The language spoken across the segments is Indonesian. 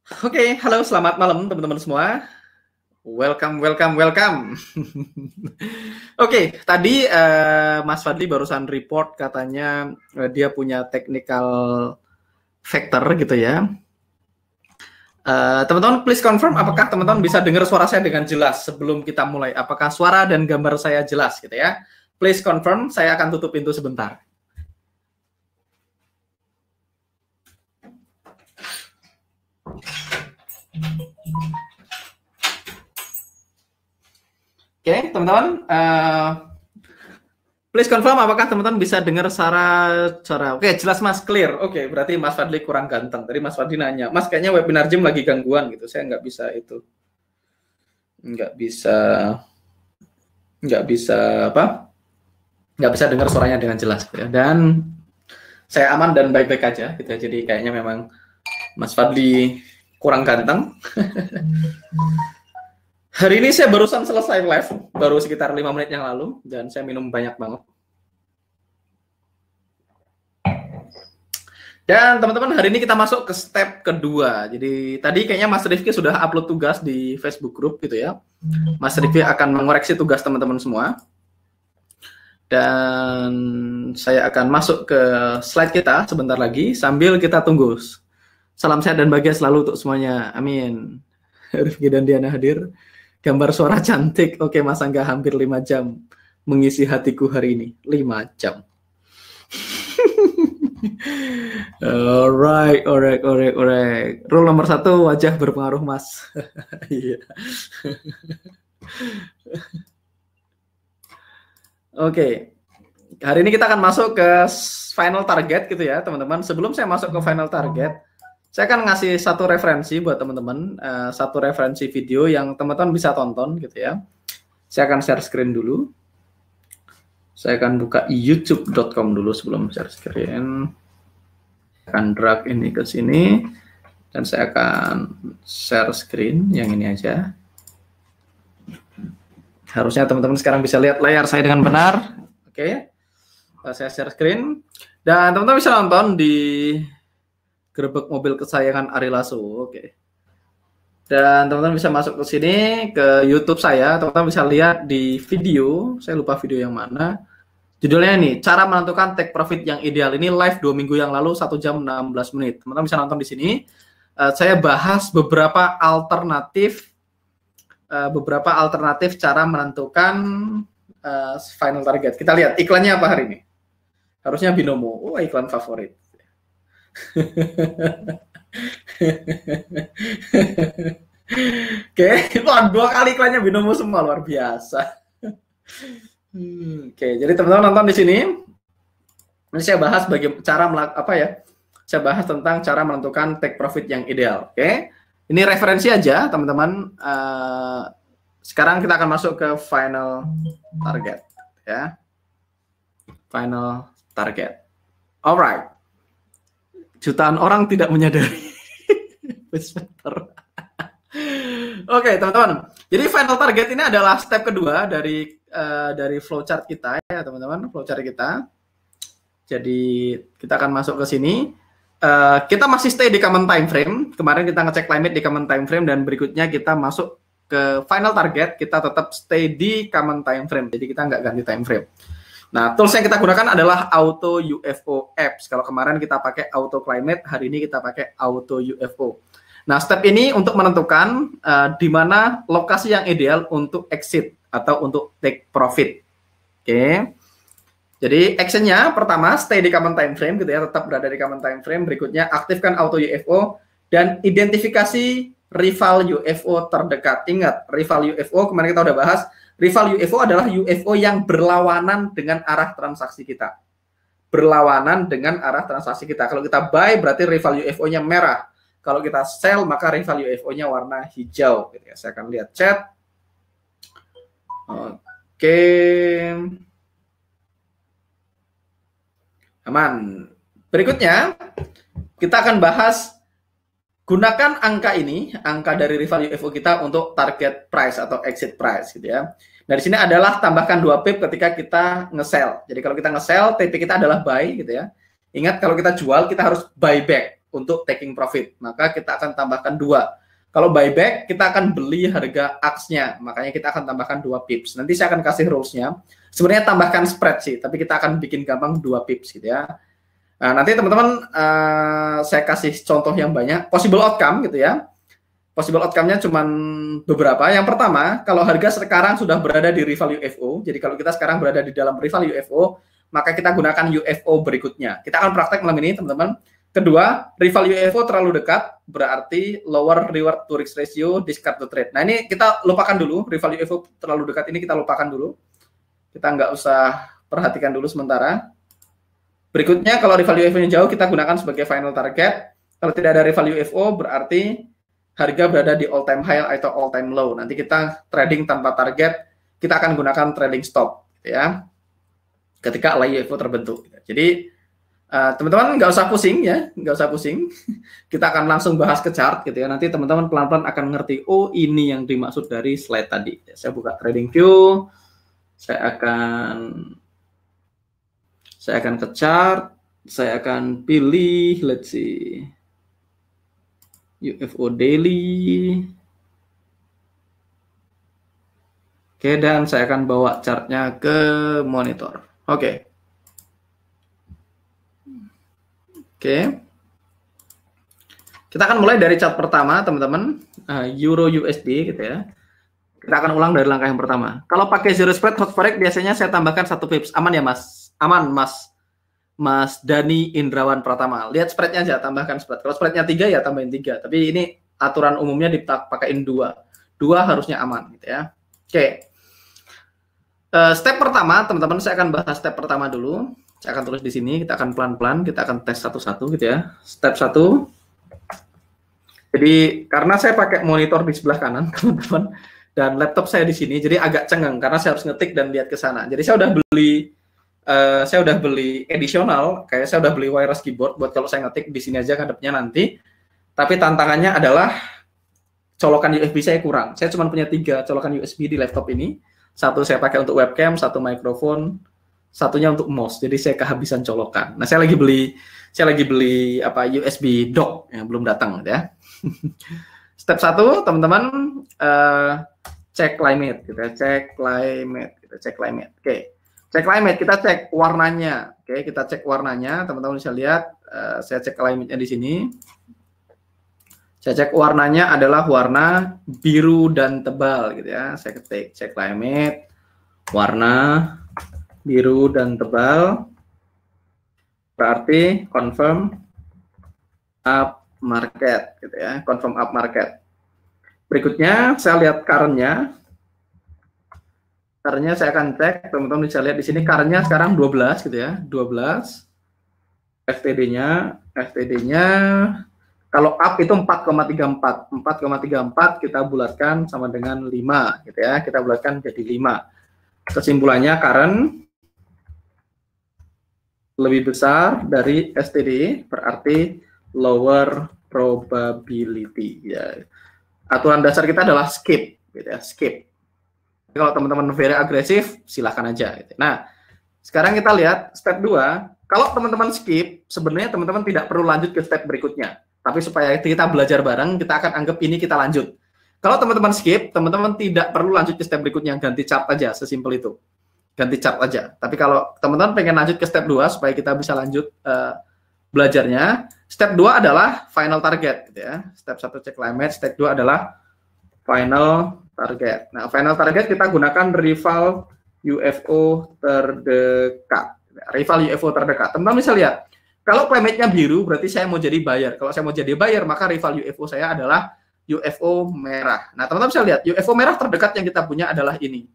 Oke, halo, selamat malam teman-teman semua. Welcome, welcome, welcome. Oke, tadi Mas Fadli barusan report katanya dia punya technical factor gitu ya. Teman-teman please confirm apakah teman-teman bisa dengar suara saya dengan jelas sebelum kita mulai. Apakah suara dan gambar saya jelas gitu ya. Please confirm, saya akan tutup pintu sebentar. Oke, teman-teman, please confirm apakah teman-teman bisa dengar suara. Oke, jelas Mas, clear. Oke, berarti Mas Fadli kurang ganteng. Tadi Mas Fadli nanya, Mas kayaknya webinar Gym lagi gangguan gitu. Saya nggak bisa itu. Nggak bisa apa? Nggak bisa dengar suaranya dengan jelas. Ya. Dan saya aman dan baik-baik aja gitu. Jadi kayaknya memang Mas Fadli kurang ganteng. Hari ini saya barusan selesai live, baru sekitar 5 menit yang lalu, dan saya minum banyak banget. Dan teman-teman, hari ini kita masuk ke step kedua. Jadi tadi kayaknya Mas Rifki sudah upload tugas di Facebook group gitu ya. Mas Rifki akan mengoreksi tugas teman-teman semua. Dan saya akan masuk ke slide kita sebentar lagi, sambil kita tunggu. Salam sehat dan bahagia selalu untuk semuanya. Amin. Rifki dan Diana hadir. Gambar suara cantik. Oke, Mas Angga hampir 5 jam mengisi hatiku hari ini. 5 jam. Alright. Rule nomor 1, wajah berpengaruh, Mas. Iya. Oke. Hari ini kita akan masuk ke final target gitu ya, teman-teman. Sebelum saya masuk ke final target, saya akan ngasih satu referensi buat teman-teman, satu referensi video yang teman-teman bisa tonton gitu ya. Saya akan share screen dulu. Saya akan buka youtube.com dulu sebelum share screen. Saya akan drag ini ke sini dan saya akan share screen yang ini aja. Harusnya teman-teman sekarang bisa lihat layar saya dengan benar. Oke. Saya share screen dan teman-teman bisa nonton di gerbek mobil kesayangan Ari Lasso. Oke. Dan teman-teman bisa masuk ke sini ke YouTube saya. Teman-teman bisa lihat di video. Saya lupa video yang mana. Judulnya ini, cara menentukan take profit yang ideal. Ini live 2 minggu yang lalu, 1 jam 16 menit. Teman-teman bisa nonton di sini. Saya bahas beberapa alternatif cara menentukan final target. Kita lihat iklannya apa hari ini. Harusnya Binomo. Oh, iklan favorit. Oke, wah, 2 kali iklannya Binomo semua, luar biasa. Oke, jadi teman-teman nonton di sini. Ini saya bahas saya bahas tentang cara menentukan take profit yang ideal. Oke, ini referensi aja, teman-teman. Sekarang kita akan masuk ke final target, ya. Final target. Alright. Jutaan orang tidak menyadari. Oke, teman-teman. Jadi final target ini adalah step kedua dari flowchart kita ya, teman-teman. Flowchart kita. Jadi kita akan masuk ke sini. Kita masih stay di common time frame. Kemarin kita ngecek limit di common time frame dan berikutnya kita masuk ke final target. Kita tetap stay di common time frame. Jadi kita nggak ganti time frame. Nah, tools yang kita gunakan adalah Auto UFO Apps. Kalau kemarin kita pakai Auto Climate, hari ini kita pakai Auto UFO. Nah, step ini untuk menentukan di mana lokasi yang ideal untuk exit atau untuk take profit. Oke. Jadi, actionnya pertama, stay di common time frame gitu ya, tetap berada di common time frame. Berikutnya, aktifkan Auto UFO dan identifikasi rival UFO terdekat. Ingat, rival UFO kemarin kita udah bahas. Rival UFO adalah UFO yang berlawanan dengan arah transaksi kita. Berlawanan dengan arah transaksi kita. Kalau kita buy, berarti rival UFO-nya merah. Kalau kita sell, maka rival UFO-nya warna hijau. Saya akan lihat chat. Oke. Aman. Berikutnya, kita akan bahas gunakan angka ini, angka dari rival UFO kita untuk target price atau exit price gitu ya. Nah, di sini adalah tambahkan 2 pip ketika kita nge-sell. Jadi kalau kita nge-sell, TP kita adalah buy gitu ya. Ingat kalau kita jual, kita harus buy back untuk taking profit, maka kita akan tambahkan 2. Kalau buyback, kita akan beli harga AX-nya, makanya kita akan tambahkan 2 pips. Nanti saya akan kasih rules-nya. Sebenarnya tambahkan spread sih, tapi kita akan bikin gampang 2 pips gitu ya. Nah, nanti teman-teman saya kasih contoh yang banyak, possible outcome gitu ya. Possible outcome-nya cuma beberapa. Yang pertama, kalau harga sekarang sudah berada di rival UFO, jadi kalau kita sekarang berada di dalam rival UFO, maka kita gunakan UFO berikutnya. Kita akan praktek malam ini, teman-teman. Kedua, rival UFO terlalu dekat, berarti lower reward to risk ratio, discard the trade. Nah, ini kita lupakan dulu, rival UFO terlalu dekat ini kita lupakan dulu. Kita nggak usah perhatikan dulu sementara. Berikutnya, kalau rival UFO-nya jauh, kita gunakan sebagai final target. Kalau tidak ada rival UFO, berarti harga berada di all time high atau all time low. Nanti kita trading tanpa target, kita akan gunakan trading stop, gitu ya. Ketika line UFO terbentuk. Jadi teman-teman nggak usah pusing ya, nggak usah pusing. Kita akan langsung bahas ke chart, gitu ya. Nanti teman-teman pelan-pelan akan ngerti. Oh, ini yang dimaksud dari slide tadi. Saya buka trading view. Saya akan ke chart. Saya akan pilih, let's see, UFO daily. Oke, dan saya akan bawa chartnya ke monitor. Oke. Kita akan mulai dari chart pertama, teman-teman. Euro USD gitu ya. Kita akan ulang dari langkah yang pertama. Kalau pakai zero spread hot forex biasanya saya tambahkan 1 pips. Aman ya, Mas? Aman, Mas Dani Indrawan Pratama. Lihat spreadnya aja, tambahkan spread. Kalau spreadnya 3 ya tambahin 3. Tapi ini aturan umumnya dipakein 2. 2 harusnya aman gitu ya. Oke. Step pertama, teman-teman, saya akan bahas step pertama dulu. Saya akan tulis di sini, kita akan pelan-pelan, kita akan tes satu-satu gitu ya. Step 1. Jadi karena saya pakai monitor di sebelah kanan, teman-teman, dan laptop saya di sini, jadi agak cengeng karena saya harus ngetik dan lihat ke sana. Jadi saya udah beli additional, kayak saya udah beli wireless keyboard buat kalau saya ngetik di sini aja ngadepnya nanti. Tapi tantangannya adalah colokan USB saya kurang. Saya cuma punya 3 colokan USB di laptop ini. 1 saya pakai untuk webcam, 1 mikrofon, 1-nya untuk mouse. Jadi saya kehabisan colokan. Nah, saya lagi beli USB dock yang belum datang ya. Step 1, teman-teman, cek climate gitu ya. Cek climate. Oke. Cek climate, kita cek warnanya. Oke, kita cek warnanya. Teman-teman bisa lihat, saya cek climate-nya di sini. Saya cek warnanya adalah warna biru dan tebal gitu ya. Saya ketik cek climate, warna biru dan tebal. Berarti confirm up market gitu ya. Confirm up market. Berikutnya saya lihat current-nya. Current-nya saya akan cek, teman-teman bisa lihat di sini current-nya sekarang 12 gitu ya. 12. FTD-nya kalau up itu 4,34. 4,34 kita bulatkan sama dengan 5 gitu ya. Kita bulatkan jadi 5. Kesimpulannya current lebih besar dari STD, berarti lower probability ya. Aturan dasar kita adalah skip gitu ya, skip. Kalau teman-teman very agresif silahkan aja gitu. Nah, sekarang kita lihat step 2. Kalau teman-teman skip, sebenarnya teman-teman tidak perlu lanjut ke step berikutnya. Tapi supaya kita belajar bareng, kita akan anggap ini kita lanjut. Kalau teman-teman skip, teman-teman tidak perlu lanjut ke step berikutnya, ganti chart aja, sesimpel itu. Ganti chart aja. Tapi kalau teman-teman pengen lanjut ke step 2 supaya kita bisa lanjut belajarnya, step 2 adalah final target gitu ya. Step 1 cek climate, step 2 adalah final target. Nah, final target kita gunakan rival UFO terdekat. Rival UFO terdekat. Teman-teman bisa lihat, kalau climate-nya biru berarti saya mau jadi buyer. Kalau saya mau jadi buyer, maka rival UFO saya adalah UFO merah. Nah, teman-teman bisa lihat, UFO merah terdekat yang kita punya adalah ini.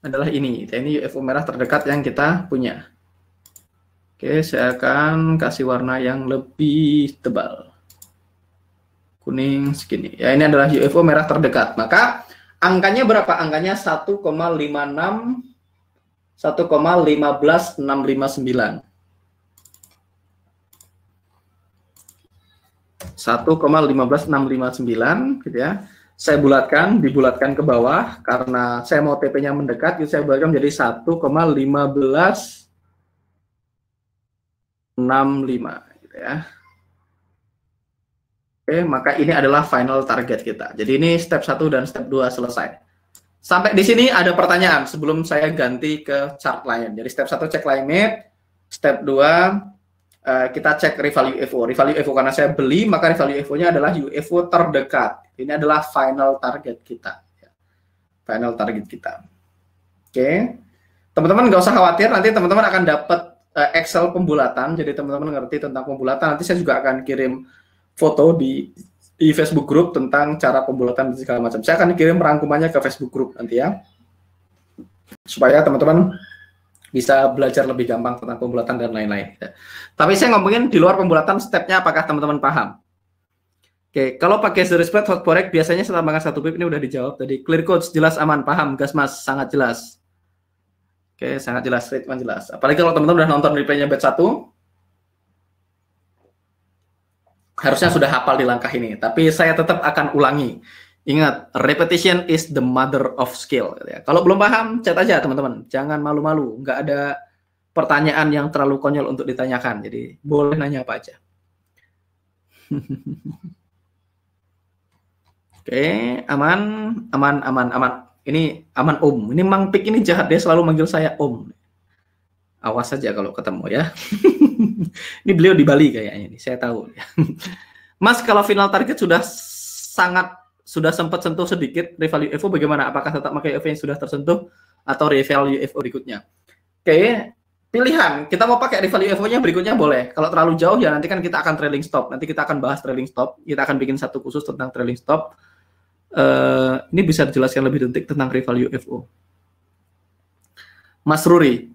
Ini UFO merah terdekat yang kita punya. Oke, saya akan kasih warna yang lebih tebal. Kuning segini. Ya, ini adalah UFO merah terdekat. Maka angkanya berapa? Angkanya 1,15659. 1,15659 gitu ya. Saya dibulatkan ke bawah karena saya mau TP-nya mendekat, jadi saya bulatkan menjadi 1,15659. gitu ya. Oke, maka ini adalah final target kita. Jadi ini step 1 dan step 2 selesai. Sampai di sini ada pertanyaan sebelum saya ganti ke chart lain. Jadi step 1 cek limit, step 2 kita cek revalue UFO. Revalue UFO karena saya beli, maka revalue UFO-nya adalah UFO terdekat. Ini adalah final target kita. Final target kita. Oke. Teman-teman nggak usah khawatir, nanti teman-teman akan dapat Excel pembulatan. Jadi teman-teman ngerti tentang pembulatan. Nanti saya juga akan kirim foto di Facebook group tentang cara pembulatan dan segala macam. Saya akan kirim rangkumannya ke Facebook group nanti ya. Supaya teman-teman bisa belajar lebih gampang tentang pembulatan dan lain-lain. Tapi saya ngomongin di luar pembulatan stepnya apakah teman-teman paham? Oke, kalau pakai series spread hot forex biasanya setelah makan 1 pip ini udah dijawab tadi. Clear codes jelas aman, paham, gas mas, sangat jelas. Oke, sangat jelas, statement jelas. Apalagi kalau teman-teman udah nonton replaynya batch 1, harusnya sudah hafal di langkah ini. Tapi saya tetap akan ulangi. Ingat, repetition is the mother of skill. Kalau belum paham, chat aja teman-teman. Jangan malu-malu. Nggak ada pertanyaan yang terlalu konyol untuk ditanyakan. Jadi boleh nanya apa aja. Oke, aman. Ini aman Om. Ini Mang Pik ini jahat, dia selalu manggil saya Om. Awas saja kalau ketemu ya. Ini beliau di Bali kayaknya nih, saya tahu. Mas, kalau final target sudah sempat sentuh sedikit revalue UFO bagaimana? Apakah tetap pakai UFO yang sudah tersentuh atau revalue UFO berikutnya? Oke, pilihan. Kita mau pakai revalue UFO-nya berikutnya boleh. Kalau terlalu jauh ya nanti kan kita akan trailing stop. Nanti kita akan bahas trailing stop. Kita akan bikin satu khusus tentang trailing stop. Ini bisa dijelaskan lebih detik tentang revalue UFO. Mas Ruri,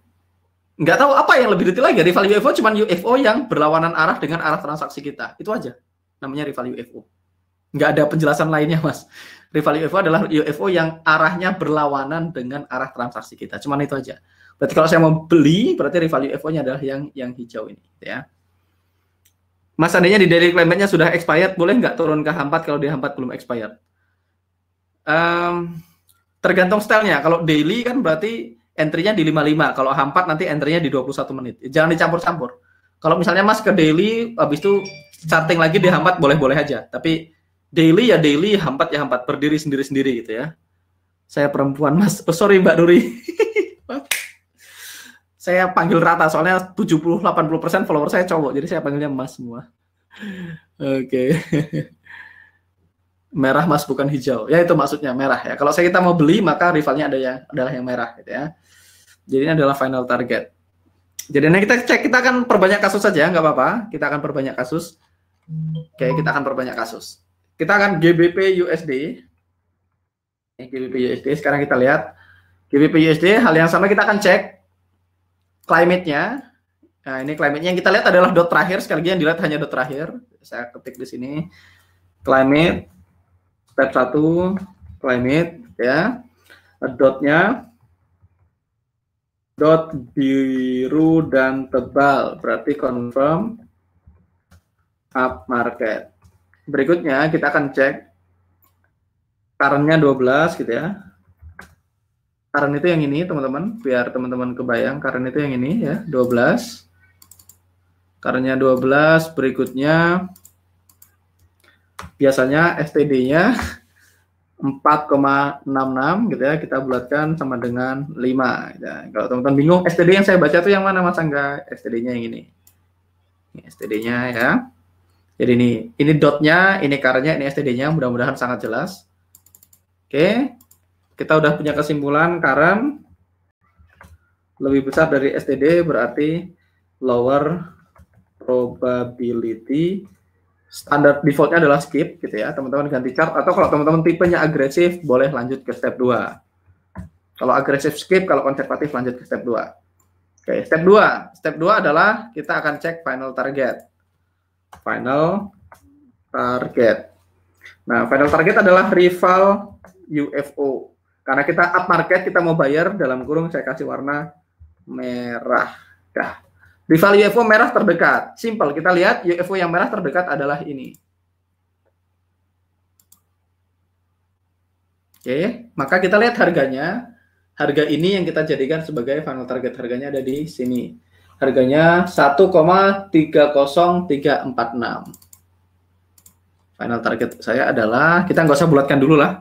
nggak tahu apa yang lebih detail lagi. Revalue UFO cuma UFO yang berlawanan arah dengan arah transaksi kita. Itu aja. Namanya revalue UFO. Nggak ada penjelasan lainnya, Mas. Revalue UFO adalah UFO yang arahnya berlawanan dengan arah transaksi kita. Cuman itu aja. Berarti kalau saya mau beli, berarti revalue UFO-nya adalah yang hijau ini. Ya. Mas, seandainya di daily claimant-nya sudah expired, boleh nggak turun ke H4 kalau di H4 belum expired? Tergantung stylenya. Kalau daily kan berarti entry-nya di 55. Kalau H4 nanti entry-nya di 21 menit. Jangan dicampur-campur. Kalau misalnya Mas ke daily, habis itu charting lagi di H4 boleh-boleh aja. Tapi daily ya daily, H4 ya H4. Berdiri sendiri-sendiri gitu ya. Saya perempuan, Mas. Oh, sorry Mbak Nuri. Saya panggil rata, soalnya 70-80% follower saya cowok. Jadi saya panggilnya Mas semua. Oke. Merah Mas, bukan hijau. Ya itu maksudnya merah ya. Kalau kita mau beli maka rivalnya adalah yang merah gitu ya. Jadi ini adalah final target. Jadi ini kita cek, kita akan perbanyak kasus saja, nggak apa-apa. Kita akan perbanyak kasus. Oke, kita akan perbanyak kasus. Kita akan GBP USD. GBP USD sekarang kita lihat. GBP USD hal yang sama kita akan cek climate-nya. Nah, ini climate-nya yang kita lihat adalah dot terakhir. Sekali lagi yang dilihat hanya dot terakhir. Saya ketik di sini. Climate step 1 climate ya. Dotnya dot biru dan tebal berarti confirm up market. Berikutnya kita akan cek current-nya 12 gitu ya. Current itu yang ini teman-teman, biar teman-teman kebayang. Current itu yang ini ya, 12. Current-nya 12, berikutnya biasanya STD-nya 4,66 gitu ya, kita bulatkan sama dengan 5 gitu ya. Kalau teman-teman bingung STD yang saya baca itu yang mana Mas Angga? STD-nya yang ini. Ini STD-nya ya. Jadi ini dotnya, ini current-nya, ini STD-nya, mudah-mudahan sangat jelas. Oke. Kita udah punya kesimpulan current lebih besar dari STD berarti lower probability. Standar defaultnya adalah skip gitu ya, teman-teman ganti chart, atau kalau teman-teman tipenya agresif boleh lanjut ke step 2. Kalau agresif skip, kalau konservatif lanjut ke step 2. Oke, step 2. Step 2 adalah kita akan cek final target. Final target. Nah, final target adalah rival UFO. Karena kita up market, kita mau bayar, dalam kurung saya kasih warna merah. Dah. Rival UFO merah terdekat. Simple, kita lihat UFO yang merah terdekat adalah ini. Oke, maka kita lihat harganya. Harga ini yang kita jadikan sebagai final target. Harganya ada di sini. Harganya 1,30346. Final target saya adalah, kita nggak usah bulatkan dulu lah,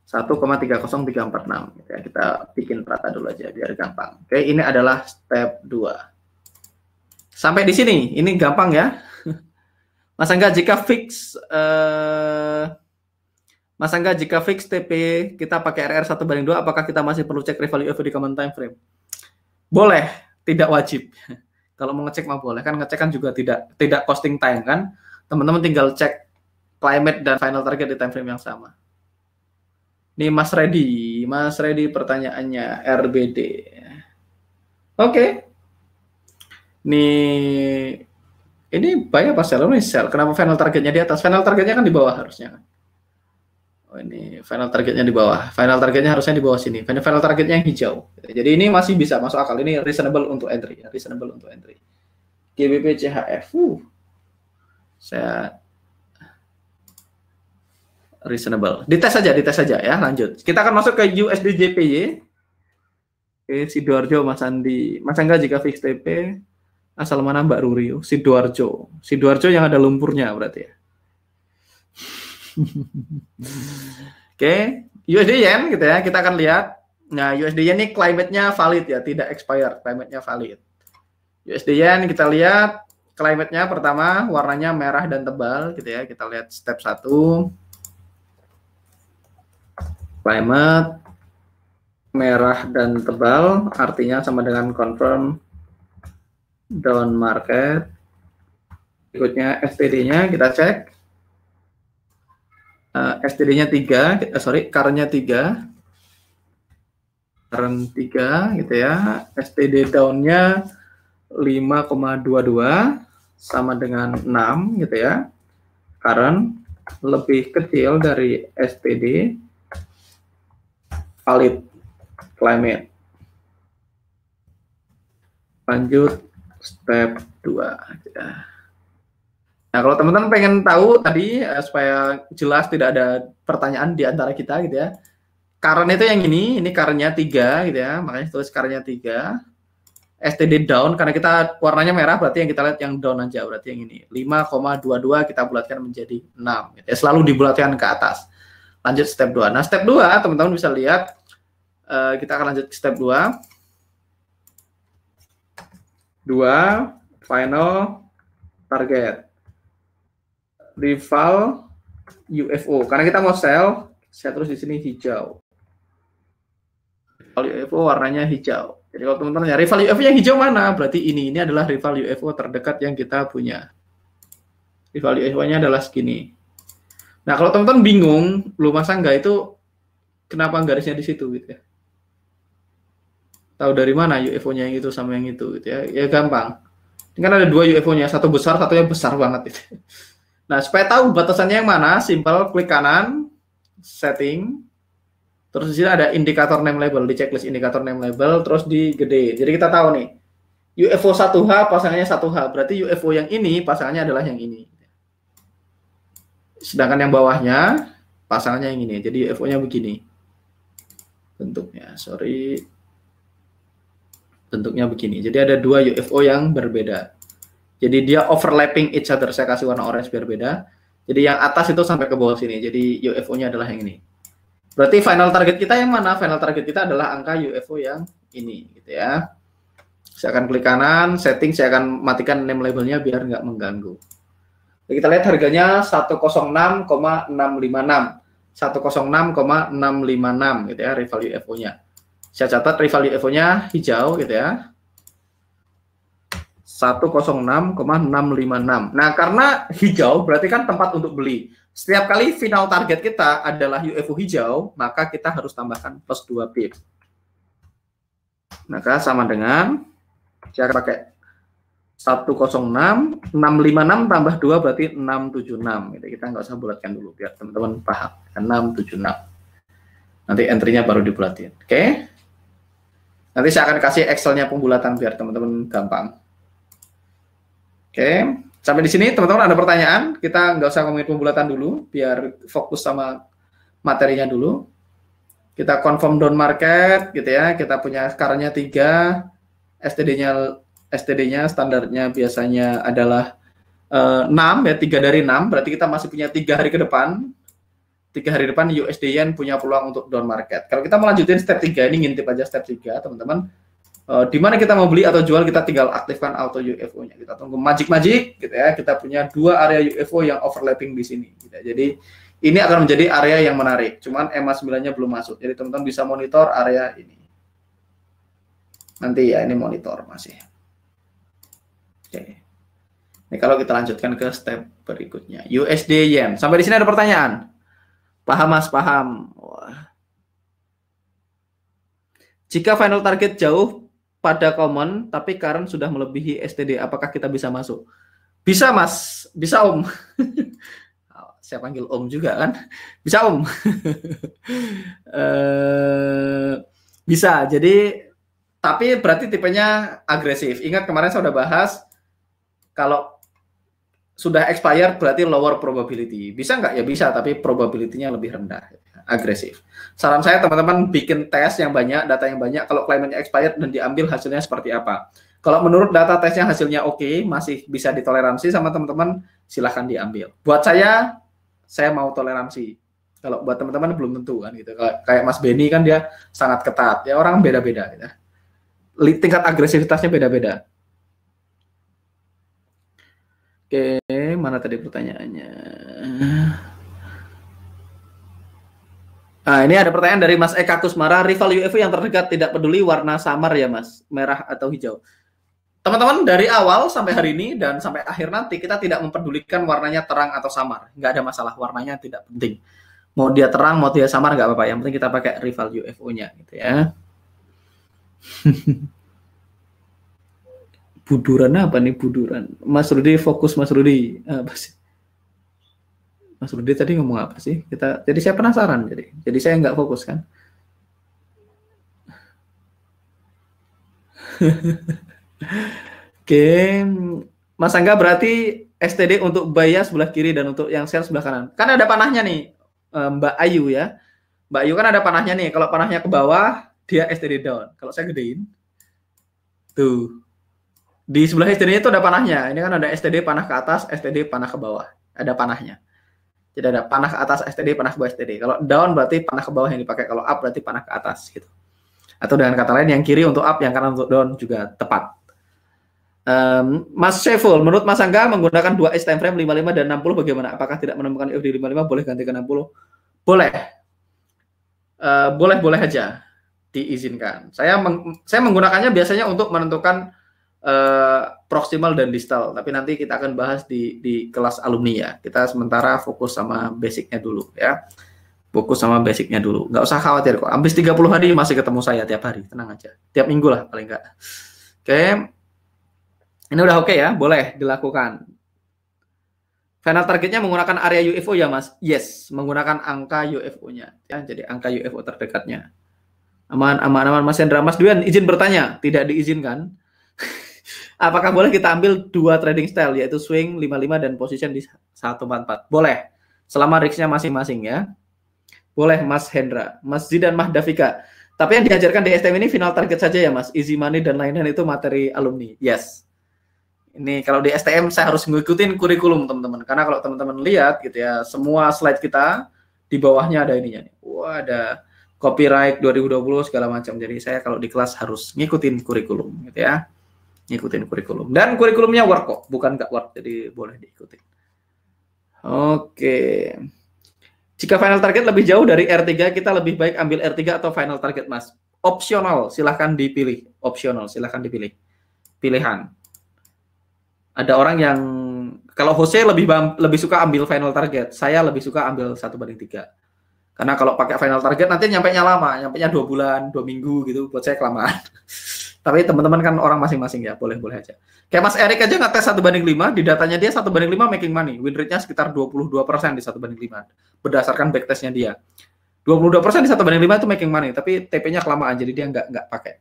1,30346. Ya, kita bikin rata dulu aja biar gampang. Oke, ini adalah step 2. Sampai di sini, ini gampang ya. Mas Angga, jika fix TP kita pakai RR 1/2, apakah kita masih perlu cek revalue EVO di common time frame? Boleh, tidak wajib. Kalau mau ngecek mah boleh, kan ngecek kan juga tidak costing time kan. Teman-teman tinggal cek climate dan final target di time frame yang sama. Ini Mas Reddy pertanyaannya RBD. Oke. Ini buy apa sell? Ini sell. Kenapa final targetnya di atas? Final targetnya kan di bawah harusnya kan. Oh, ini final targetnya di bawah. Final targetnya harusnya di bawah sini. Final targetnya yang hijau. Jadi ini masih bisa masuk akal. Ini reasonable untuk entry. Reasonable untuk entry. GBP CHF. Saya reasonable. Dites saja ya. Lanjut. Kita akan masuk ke USD JPY. Oke, Sidoarjo Mas Andi. Mas Angga, jika fix TP asal mana Mbak Rurio? Sidoarjo yang ada lumpurnya berarti ya. Oke, USD Yen gitu ya. Kita akan lihat. Nah, USD Yen ini climate-nya valid ya, tidak expired, climate-nya valid. USD Yen kita lihat climate-nya pertama warnanya merah dan tebal gitu ya. Kita lihat step 1. Climate merah dan tebal artinya sama dengan confirm down market. Berikutnya STD-nya kita cek. STD-nya 3, current-nya 3. Current 3 gitu ya. STD down-nya 5,22 sama dengan 6 gitu ya. Current lebih kecil dari STD, valid climate. Lanjut step 2 ya. Nah, kalau teman-teman pengen tahu tadi supaya jelas tidak ada pertanyaan di antara kita gitu ya. Current itu yang ini current-nya 3 gitu ya. Makanya tulis current-nya 3. STD down karena kita warnanya merah berarti yang kita lihat yang down aja, berarti yang ini 5,22 kita bulatkan menjadi 6 gitu ya. Selalu dibulatkan ke atas. Lanjut step 2. Nah, step 2 teman-teman bisa lihat kita akan lanjut ke step 2. 2 final target. Rival UFO. Karena kita mau sell, saya terus di sini hijau. Rival UFO warnanya hijau. Jadi kalau teman-teman ya rival UFO yang hijau mana? Berarti ini adalah rival UFO terdekat yang kita punya. Rival UFO-nya adalah segini. Nah, kalau teman-teman bingung, lu masa enggak itu kenapa garisnya di situ gitu ya? Tahu dari mana UFO-nya yang itu sama yang itu gitu ya? Ya gampang. Ini kan ada 2 UFO-nya, satu besar, satunya besar banget gitu. Nah, supaya tahu batasannya yang mana, simple klik kanan, setting, terus di sini ada indikator name label, di checklist indikator name label, terus di gede. Jadi kita tahu nih, UFO 1H pasangannya 1H, berarti UFO yang ini pasangannya adalah yang ini. Sedangkan yang bawahnya pasangannya yang ini. Jadi UFO-nya begini. Bentuknya, bentuknya begini. Jadi ada 2 UFO yang berbeda. Jadi dia overlapping each other. Saya kasih warna orange biar beda. Jadi yang atas itu sampai ke bawah sini. Jadi UFO-nya adalah yang ini. Berarti final target kita yang mana? Final target kita adalah angka UFO yang ini, gitu ya. Saya akan klik kanan, setting, saya akan matikan name labelnya biar nggak mengganggu. Jadi kita lihat harganya 106,656. 106,656 gitu ya rival UFO-nya. Saya catat rival UFO-nya hijau gitu ya. 106,656. Nah, karena hijau berarti kan tempat untuk beli. Setiap kali final target kita adalah UFO hijau, maka kita harus tambahkan plus 2 pip. Maka sama dengan saya pakai 106,656 tambah 2 berarti 676. Gitu. Kita nggak usah bulatkan dulu biar teman-teman paham. 676. Nanti entry-nya baru dibulatin. Oke? Nanti saya akan kasih Excel-nya pembulatan biar teman-teman gampang. Oke, sampai di sini teman-teman ada pertanyaan? Kita nggak usah ngomongin pembulatan dulu, biar fokus sama materinya dulu. Kita confirm down market, gitu ya. Kita punya current-nya 3, STD-nya STD-nya standarnya biasanya adalah 6 ya, 3 dari 6, berarti kita masih punya 3 hari ke depan. 3 hari depan USD Yen punya peluang untuk down market. Kalau kita melanjutin step 3, ini ngintip aja step 3, teman-teman. Di mana kita mau beli atau jual, kita tinggal aktifkan auto UFO-nya. Kita tunggu magic gitu ya. Kita punya 2 area UFO yang overlapping di sini gitu. Jadi ini akan menjadi area yang menarik. Cuman EMA 9-nya belum masuk. Jadi teman-teman bisa monitor area ini. Nanti ya, ini monitor masih. Oke. Ini kalau kita lanjutkan ke step berikutnya. USD Yen. Sampai di sini ada pertanyaan? Paham Mas, paham. Wah. Jika final target jauh pada common, tapi current sudah melebihi STD, apakah kita bisa masuk? Bisa Mas, bisa Om. Saya panggil Om juga kan? Bisa Om. Bisa, jadi tapi berarti tipenya agresif. Ingat kemarin saya sudah bahas, kalau sudah expired berarti lower probability. Bisa nggak? Ya bisa, tapi probability-nya lebih rendah. Agresif. Saran saya teman-teman bikin tes yang banyak, data yang banyak, kalau claimantnya expired dan diambil hasilnya seperti apa. Kalau menurut data tesnya hasilnya oke, masih bisa ditoleransi sama teman-teman, silahkan diambil. Buat saya mau toleransi. Kalau buat teman-teman belum tentu kan gitu. Kayak Mas Benny kan dia sangat ketat. Ya orang beda-beda gitu. Tingkat agresivitasnya beda-beda. Oke, mana tadi pertanyaannya? Nah, ini ada pertanyaan dari Mas Eka Kusmara, rival UFO yang terdekat tidak peduli warna samar ya Mas, merah atau hijau. Teman-teman, dari awal sampai hari ini dan sampai akhir nanti kita tidak mempedulikan warnanya terang atau samar. Nggak ada masalah, warnanya tidak penting. Mau dia terang, mau dia samar nggak apa-apa. Yang penting kita pakai rival UFO-nya gitu ya. Buduran apa nih buduran? Mas Rudi fokus Mas Rudi. Apa sih? Mas Rudi tadi ngomong apa sih? Jadi saya penasaran jadi saya nggak fokus kan? Oke, Mas Angga berarti STD untuk buy ya sebelah kiri dan untuk yang sell sebelah kanan. Kan ada panahnya nih, Mbak Ayu ya. Mbak Ayu kan ada panahnya nih. Kalau panahnya ke bawah, dia STD down. Kalau saya gedein, tuh. Di sebelah STD itu ada panahnya. Ini kan ada STD panah ke atas, STD panah ke bawah. Ada panahnya. Jadi ada panah ke atas STD, panah ke bawah STD. Kalau down berarti panah ke bawah yang dipakai. Kalau up berarti panah ke atas gitu. Atau dengan kata lain yang kiri untuk up, yang kanan untuk down juga tepat. Mas Syeful, menurut Mas Angga menggunakan 2S time frame 55 dan 60 bagaimana? Apakah tidak menemukan UFD 55 boleh ganti ke 60? Boleh. Boleh aja diizinkan. Saya menggunakannya biasanya untuk menentukan proximal dan distal, tapi nanti kita akan bahas di kelas alumni ya. Kita sementara fokus sama basicnya dulu ya. Fokus sama basicnya dulu. Nggak usah khawatir kok. Habis 30 hari masih ketemu saya tiap hari. Tenang aja. Tiap minggu lah paling nggak. Oke. Ini udah oke ya. Boleh dilakukan. Final targetnya menggunakan area UFO ya Mas? Yes. Menggunakan angka UFO-nya. Ya, jadi angka UFO terdekatnya. Aman Mas Hendra. Mas Duan izin bertanya. Tidak diizinkan. Apakah boleh kita ambil 2 trading style, yaitu swing 55 dan position di 144? Boleh, selama risk-nya masing-masing ya. Boleh Mas Hendra. Mas Zidan Mahdafika. Tapi yang diajarkan di STM ini final target saja ya Mas. Easy money dan lain-lain itu materi alumni. Yes. Ini kalau di STM saya harus ngikutin kurikulum teman-teman. Karena kalau teman-teman lihat gitu ya, semua slide kita di bawahnya ada ininya nih. Wah, ada copyright 2020 segala macam. Jadi saya kalau di kelas harus ngikutin kurikulum gitu ya. Ngikutin kurikulum. Dan kurikulumnya work kok, bukan nggak work, jadi boleh diikuti. Oke. Jika final target lebih jauh dari R3, kita lebih baik ambil R3 atau final target, Mas? Opsional, silahkan dipilih. Opsional, silahkan dipilih. Pilihan. Ada orang yang, kalau Jose lebih suka ambil final target, saya lebih suka ambil 1/3. Karena kalau pakai final target nanti nyampainya lama, nyampainya 2 bulan, 2 minggu gitu, buat saya kelamaan. Tapi teman-teman kan orang masing-masing ya, boleh-boleh aja. Kayak Mas Erik aja ngetes 1/5, di datanya dia 1/5 making money. Win rate-nya sekitar 22% di 1/5. Berdasarkan backtest-nya dia. 22% di 1/5 itu making money, tapi TP-nya kelamaan, jadi dia nggak pakai.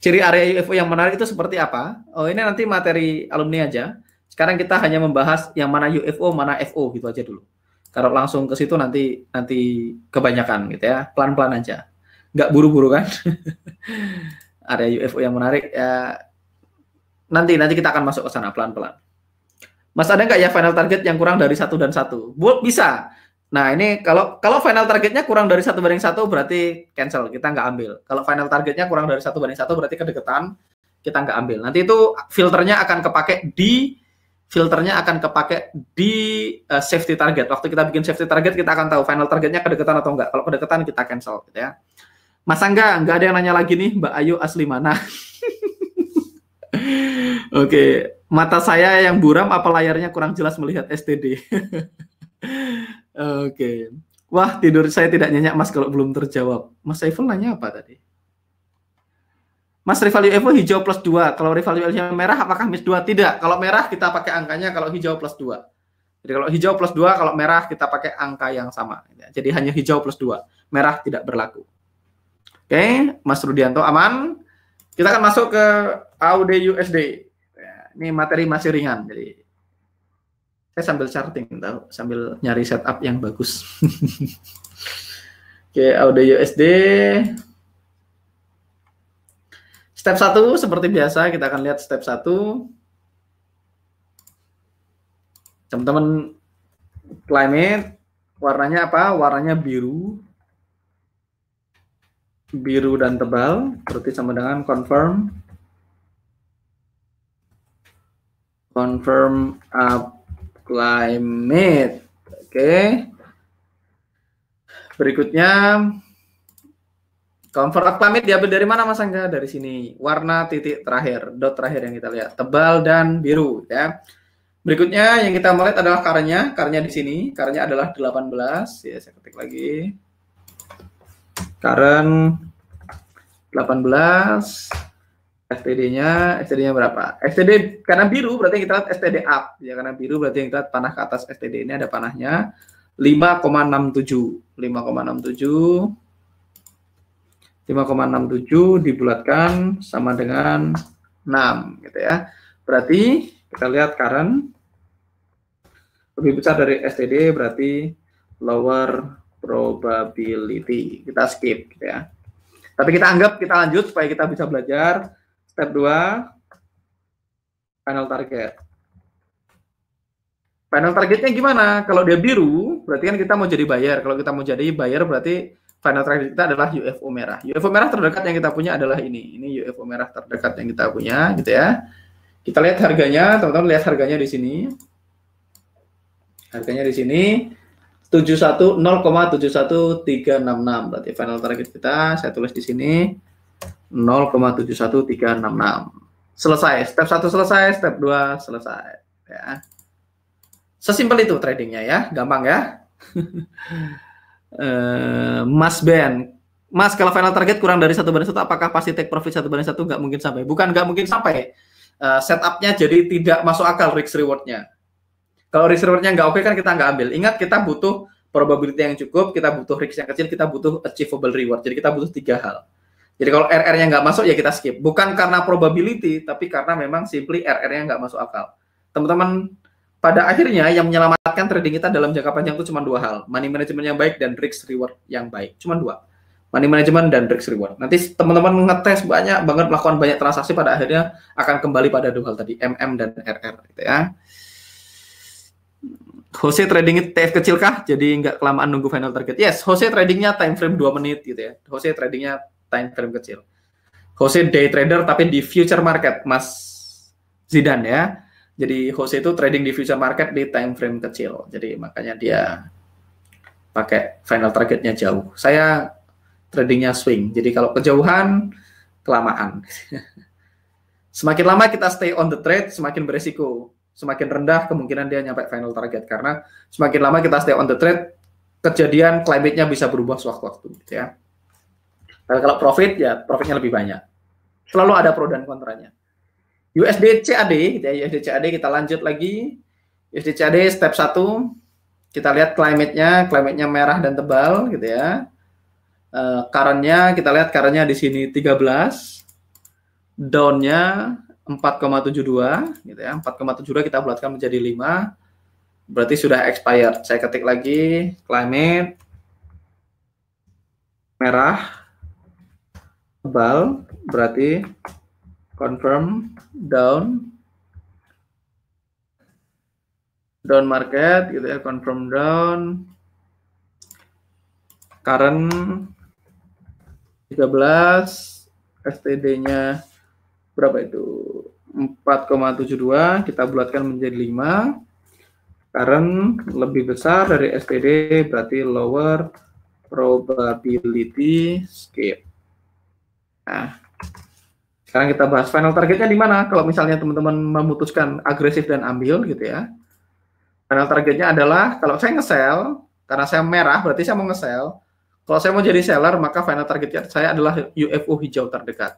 Ciri area UFO yang menarik itu seperti apa? Oh, ini nanti materi alumni aja. Sekarang kita hanya membahas yang mana UFO, mana FO gitu aja dulu. Kalau langsung ke situ nanti kebanyakan gitu ya, pelan-pelan aja. Nggak buru-buru kan? area UFO yang menarik ya. Nanti kita akan masuk ke sana pelan-pelan. Mas, ada nggak ya final target yang kurang dari 1 dan 1? Bisa. Nah, ini kalau final targetnya kurang dari 1/1 berarti cancel, kita nggak ambil. Kalau final targetnya kurang dari 1/1 berarti kedekatan, kita nggak ambil. Nanti itu filternya akan kepake di safety target. Waktu kita bikin safety target, kita akan tahu final targetnya kedekatan atau enggak. Kalau kedekatan, kita cancel gitu ya. Mas Angga, nggak ada yang nanya lagi nih, Mbak Ayu asli mana? Oke, mata saya yang buram apa layarnya kurang jelas melihat STD? Oke. Wah, tidur saya tidak nyenyak, Mas, kalau belum terjawab. Mas Saiful nanya apa tadi? Mas, rival UFO hijau plus 2. Kalau rival UFO merah apakah minus 2? Tidak. Kalau merah kita pakai angkanya, kalau hijau plus 2. Jadi kalau hijau plus 2, kalau merah kita pakai angka yang sama. Jadi hanya hijau plus 2. Merah tidak berlaku. Oke, Mas Rudianto aman. Kita akan masuk ke AUD USD. Ini materi masih ringan, jadi saya sambil charting, sambil nyari setup yang bagus. Oke, AUD USD. Step 1 seperti biasa, kita akan lihat step 1. Teman-teman, climate warnanya apa? Warnanya biru. Biru dan tebal, berarti sama dengan confirm up climate. Oke. Berikutnya confirm up climate diambil dari mana, Mas Angga? Dari sini. Warna titik terakhir, dot terakhir yang kita lihat, tebal dan biru ya. Berikutnya yang kita mau lihat adalah current-nya. Current-nya di sini, current-nya adalah 18. Ya, saya ketik lagi. Current 18, STD-nya berapa? STD karena biru berarti kita lihat STD up ya, karena biru berarti kita lihat panah ke atas STD ini ada panahnya 5,67 dibulatkan sama dengan 6 gitu ya. Berarti kita lihat current lebih besar dari STD, berarti lower probability. Kita skip gitu ya. Tapi kita anggap kita lanjut supaya kita bisa belajar. Step 2, final target. Final targetnya gimana? Kalau dia biru, berarti kan kita mau jadi buyer. Kalau kita mau jadi buyer, berarti final target kita adalah UFO merah. UFO merah terdekat yang kita punya adalah ini. Ini UFO merah terdekat yang kita punya, gitu ya. Kita lihat harganya, teman-teman lihat harganya di sini. Harganya di sini 0,71366, berarti final target kita, saya tulis di sini 0,71366. Selesai, step 1 selesai, step 2 selesai ya. Sesimpel itu tradingnya ya, gampang ya. Mas Ben, Mas, kalau final target kurang dari 1/1 apakah pasti take profit 1/1? Nggak mungkin sampai. Bukan nggak mungkin sampai, setupnya jadi tidak masuk akal risk rewardnya. Kalau risk rewardnya nggak oke kan kita nggak ambil. Ingat, kita butuh probability yang cukup, kita butuh risk yang kecil, kita butuh achievable reward. Jadi kita butuh 3 hal. Jadi kalau RR-nya nggak masuk ya kita skip. Bukan karena probability, tapi karena memang simply RR-nya nggak masuk akal. Teman-teman, pada akhirnya yang menyelamatkan trading kita dalam jangka panjang itu cuma 2 hal. Money management yang baik dan risk reward yang baik. Cuma 2. Money management dan risk reward. Nanti teman-teman ngetes banyak banget, melakukan banyak transaksi, pada akhirnya akan kembali pada 2 hal tadi, MM dan RR gitu ya. Jose tradingnya TF kecil kah? Jadi nggak kelamaan nunggu final target. Yes, Jose tradingnya time frame 2 menit gitu ya. Jose tradingnya time frame kecil. Jose day trader tapi di future market, Mas Zidan ya. Jadi Jose itu trading di future market di time frame kecil. Jadi makanya dia pakai final targetnya jauh. Saya tradingnya swing. Jadi kalau kejauhan, kelamaan. Semakin lama kita stay on the trade, semakin beresiko. Semakin rendah kemungkinan dia nyampe final target, karena semakin lama kita stay on the trade, kejadian climate-nya bisa berubah sewaktu-waktu gitu ya. Nah, kalau profit ya profitnya lebih banyak. Selalu ada pro dan kontranya. USD CAD gitu ya, USD CAD kita lanjut lagi. USD CAD step 1 kita lihat climate-nya merah dan tebal gitu ya. Current-nya kita lihat, current-nya di sini 13. Down-nya 4,72 gitu ya. 4,72 kita bulatkan menjadi 5. Berarti sudah expired. Saya ketik lagi climate merah tebal, berarti confirm down market gitu ya, confirm down. Current 13, STD-nya berapa itu? 4,72, kita bulatkan menjadi 5. Current lebih besar dari STD, berarti lower probability skip. Nah, sekarang kita bahas final targetnya di mana. Kalau misalnya teman-teman memutuskan agresif dan ambil gitu ya. Final targetnya adalah kalau saya nge-sell, karena saya merah berarti saya mau nge-sell. Kalau saya mau jadi seller, maka final targetnya saya adalah UFO hijau terdekat.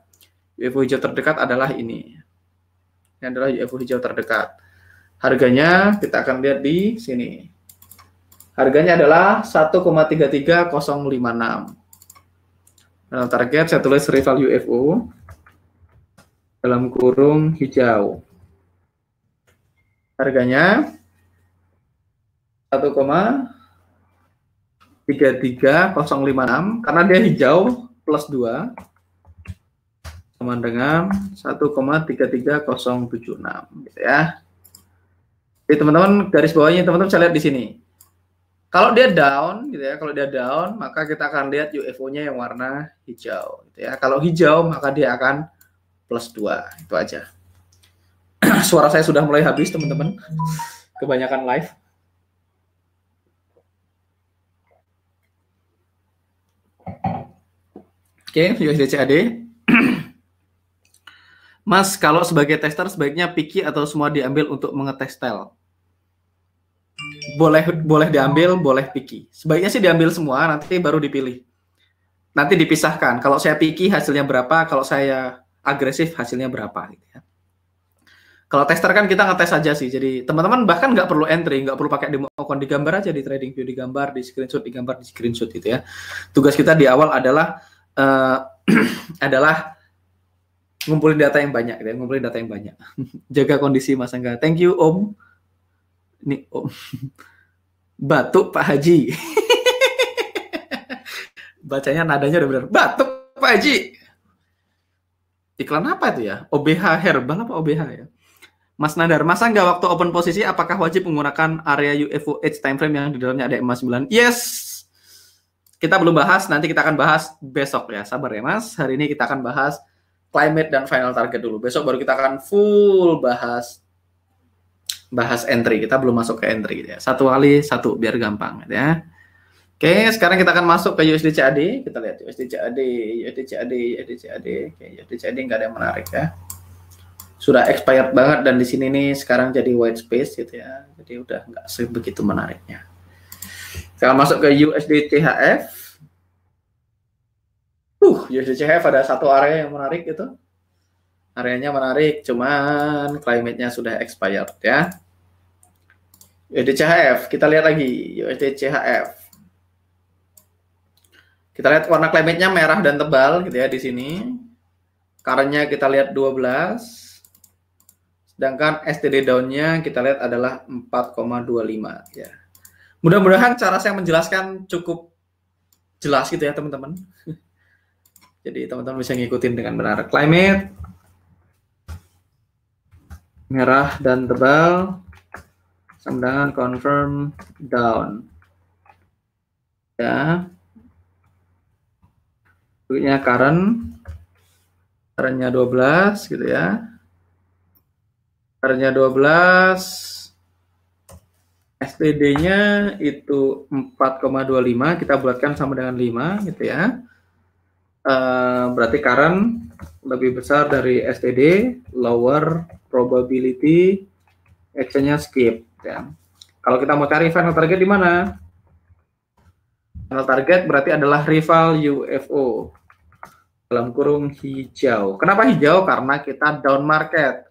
UFO hijau terdekat adalah ini. Ini adalah UFO hijau terdekat. Harganya kita akan lihat di sini. Harganya adalah 1,33056. Final target saya tulis rival UFO dalam kurung hijau. Harganya 1,33056 karena dia hijau plus 2 sama dengan 1,33076 gitu ya. Jadi teman-teman garis bawahnya teman-teman bisa lihat di sini. Kalau dia down gitu ya, kalau dia down maka kita akan lihat UFO-nya yang warna hijau gitu ya. Kalau hijau maka dia akan plus 2. Itu aja. Suara saya sudah mulai habis teman-teman. Kebanyakan live. Oke, USD CAD. Mas, kalau sebagai tester sebaiknya picky atau semua diambil untuk mengetes tel? Boleh diambil, boleh picky. Sebaiknya sih diambil semua, nanti baru dipilih. Nanti dipisahkan. Kalau saya picky hasilnya berapa, kalau saya agresif hasilnya berapa. Gitu ya. Kalau tester kan kita ngetes aja sih. Jadi teman-teman bahkan nggak perlu entry, nggak perlu pakai demo account, digambar aja di trading view, digambar, di screenshot, digambar, di screenshot gitu ya. Tugas kita di awal adalah ngumpulin data yang banyak, gitu ya. Ngumpulin data yang banyak. Jaga kondisi Mas Angga. Thank you Om. Ini Om. Batuk Pak Haji. Bacanya nadanya udah benar. Batuk Pak Haji. Iklan apa itu ya? OBH Herbal apa OBH ya? Mas Nadar, Mas Angga waktu open posisi apakah wajib menggunakan area UFO H time frame yang di dalamnya ada emas 9? Yes. Kita belum bahas, nanti kita akan bahas besok ya. Sabar ya Mas. Hari ini kita akan bahas climate dan final target dulu. Besok baru kita akan full bahas entry. Kita belum masuk ke entry gitu ya. Satu kali satu biar gampang gitu ya. Oke, sekarang kita akan masuk ke USD CAD. Kita lihat USD CAD. Oke, USD CAD nggak ada yang menarik ya. Sudah expired banget dan di sini nih sekarang jadi white space gitu ya. Jadi udah nggak sebegitu menariknya. Sekarang masuk ke USD CHF. USD CHF ada satu area yang menarik gitu. Areanya menarik, cuman climate-nya sudah expired ya. USD CHF, kita lihat lagi USD CHF. Kita lihat warna climate-nya merah dan tebal gitu ya di sini. Current-nya kita lihat 12. Sedangkan STD down-nya kita lihat adalah 4,25 ya. Mudah-mudahan cara saya menjelaskan cukup jelas gitu ya teman-teman. Jadi teman-teman bisa ngikutin dengan benar. Climate merah dan tebal sama dengan confirm down. Ya. Berikutnya current-nya 12 gitu ya. Current-nya 12. STD-nya itu 4,25, kita bulatkan sama dengan 5 gitu ya. Berarti current lebih besar dari STD, lower probability, action-nya skip ya. Kalau kita mau cari final target di mana? Final target berarti adalah rival UFO dalam kurung hijau. Kenapa hijau? Karena kita down market.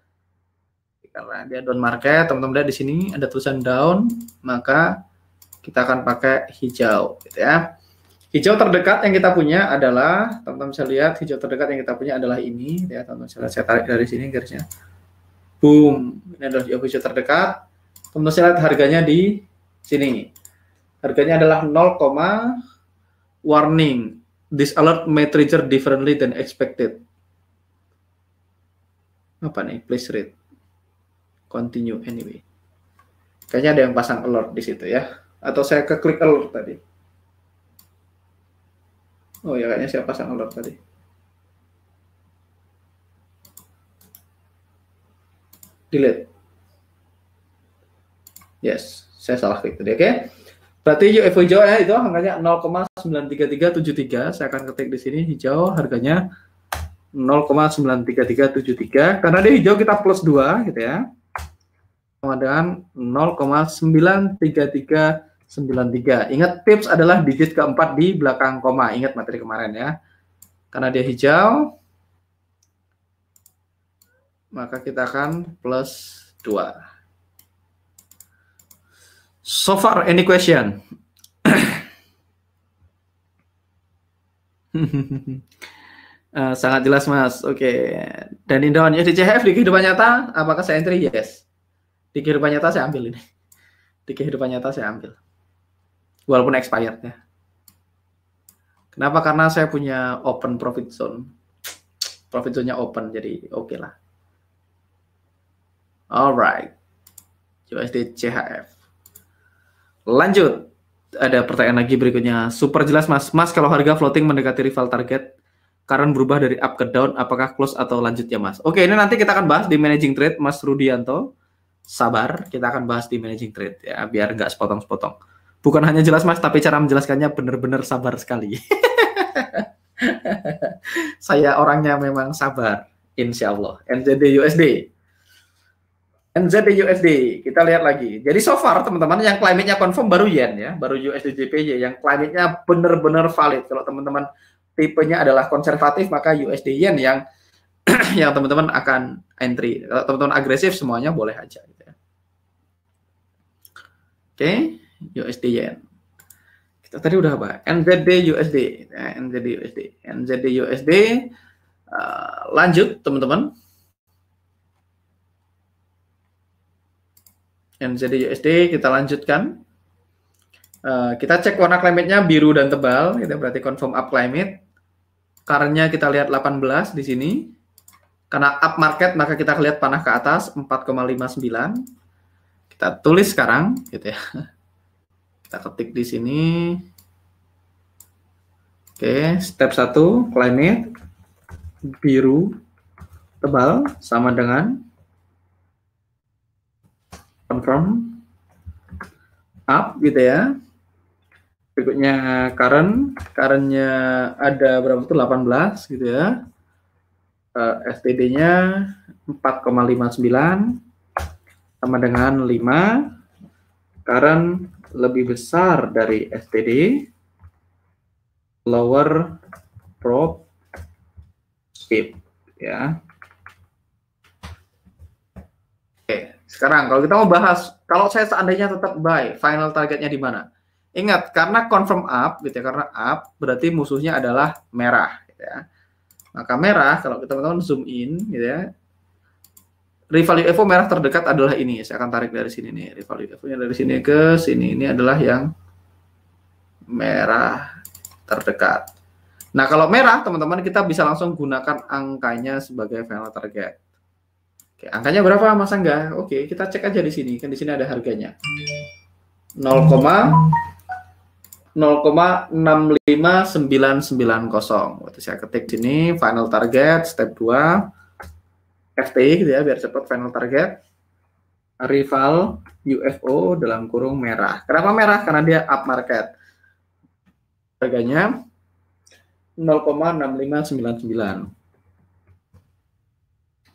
Karena dia down market, teman-teman lihat di sini ada tulisan down, maka kita akan pakai hijau gitu ya. Hijau terdekat yang kita punya adalah, teman-teman bisa lihat hijau terdekat yang kita punya adalah ini ya, teman-teman bisa lihat, saya tarik dari sini garisnya. Boom, ini adalah hijau terdekat. Teman-teman bisa lihat harganya di sini. Harganya adalah 0, warning This alert may trigger differently than expected. Apa nih? Please read. Continue anyway. Kayaknya ada yang pasang alert di situ ya. Atau saya keklik alert tadi. Oh ya, kayaknya saya pasang alert tadi. Delete. Yes, saya salah klik tadi. Oke. Berarti UFO hijau ya, itu angkanya 0,93373. Saya akan ketik di sini hijau harganya 0,93373. Karena dia hijau kita plus 2 gitu ya. Sama dengan 0,93393. Ingat tips adalah digit keempat di belakang koma. Ingat materi kemarin ya. Karena dia hijau, maka kita akan plus 2. So far, any question? Sangat jelas, Mas. Oke. Dan Indon, ya di CHF di kehidupan nyata, apakah saya entry? Yes. Di kehidupan nyata saya ambil ini. Di kehidupan nyata saya ambil. Walaupun expired ya. Kenapa? Karena saya punya open profit zone. Profit zone-nya open, jadi oke lah. Alright. USD CHF. Lanjut. Ada pertanyaan lagi berikutnya. Super jelas, Mas. Mas, kalau harga floating mendekati rival target, current berubah dari up ke down, apakah close atau lanjut ya, Mas? Oke, ini nanti kita akan bahas di managing trade, Mas Rudianto. Sabar, kita akan bahas di managing trade ya, biar nggak sepotong-sepotong. Bukan hanya jelas, Mas, tapi cara menjelaskannya benar-benar sabar sekali. Saya orangnya memang sabar, insya Allah. NZD USD. NZD USD, kita lihat lagi. Jadi so far teman-teman yang climate-nya confirm baru yen ya, baru USD JPY yang climate-nya benar-benar valid. Kalau teman-teman tipenya adalah konservatif, maka USD yen yang yang teman-teman akan entry. Kalau teman-teman agresif semuanya boleh aja gitu ya. Oke, USD yen. Kita tadi udah apa? NZD USD. Nah, NZD USD. NZD USD lanjut teman-teman. NZD USD kita lanjutkan. Kita cek warna climate-nya biru dan tebal, gitu, berarti confirm up climate. Current-nya kita lihat 18 di sini. Karena up market maka kita lihat panah ke atas 4,59. Kita tulis sekarang gitu ya. Kita ketik di sini. Oke, step 1 climate biru tebal sama dengan confirm up gitu ya. Berikutnya current-nya ada berapa tuh 18 gitu ya. STD-nya 4,59 sama dengan 5. Current lebih besar dari STD. Lower profit ya. Sekarang kalau kita mau bahas, kalau saya seandainya tetap buy, final targetnya di mana? Ingat, karena confirm up, gitu ya, karena up berarti musuhnya adalah merah, gitu ya. Maka merah, kalau kita teman-teman zoom in, gitu ya, rival UFO merah terdekat adalah ini. Saya akan tarik dari sini nih, rival UFO-nya dari sini ke sini. Ini adalah yang merah terdekat. Nah, kalau merah, teman-teman kita bisa langsung gunakan angkanya sebagai final target. Oke, angkanya berapa Mas Angga? Oke, kita cek aja di sini. Kan di sini ada harganya. 0,065990. Berarti saya ketik sini final target step 2 FTI gitu ya, biar cepat final target. Rival UFO dalam kurung merah. Kenapa merah? Karena dia up market. Harganya 0,65999.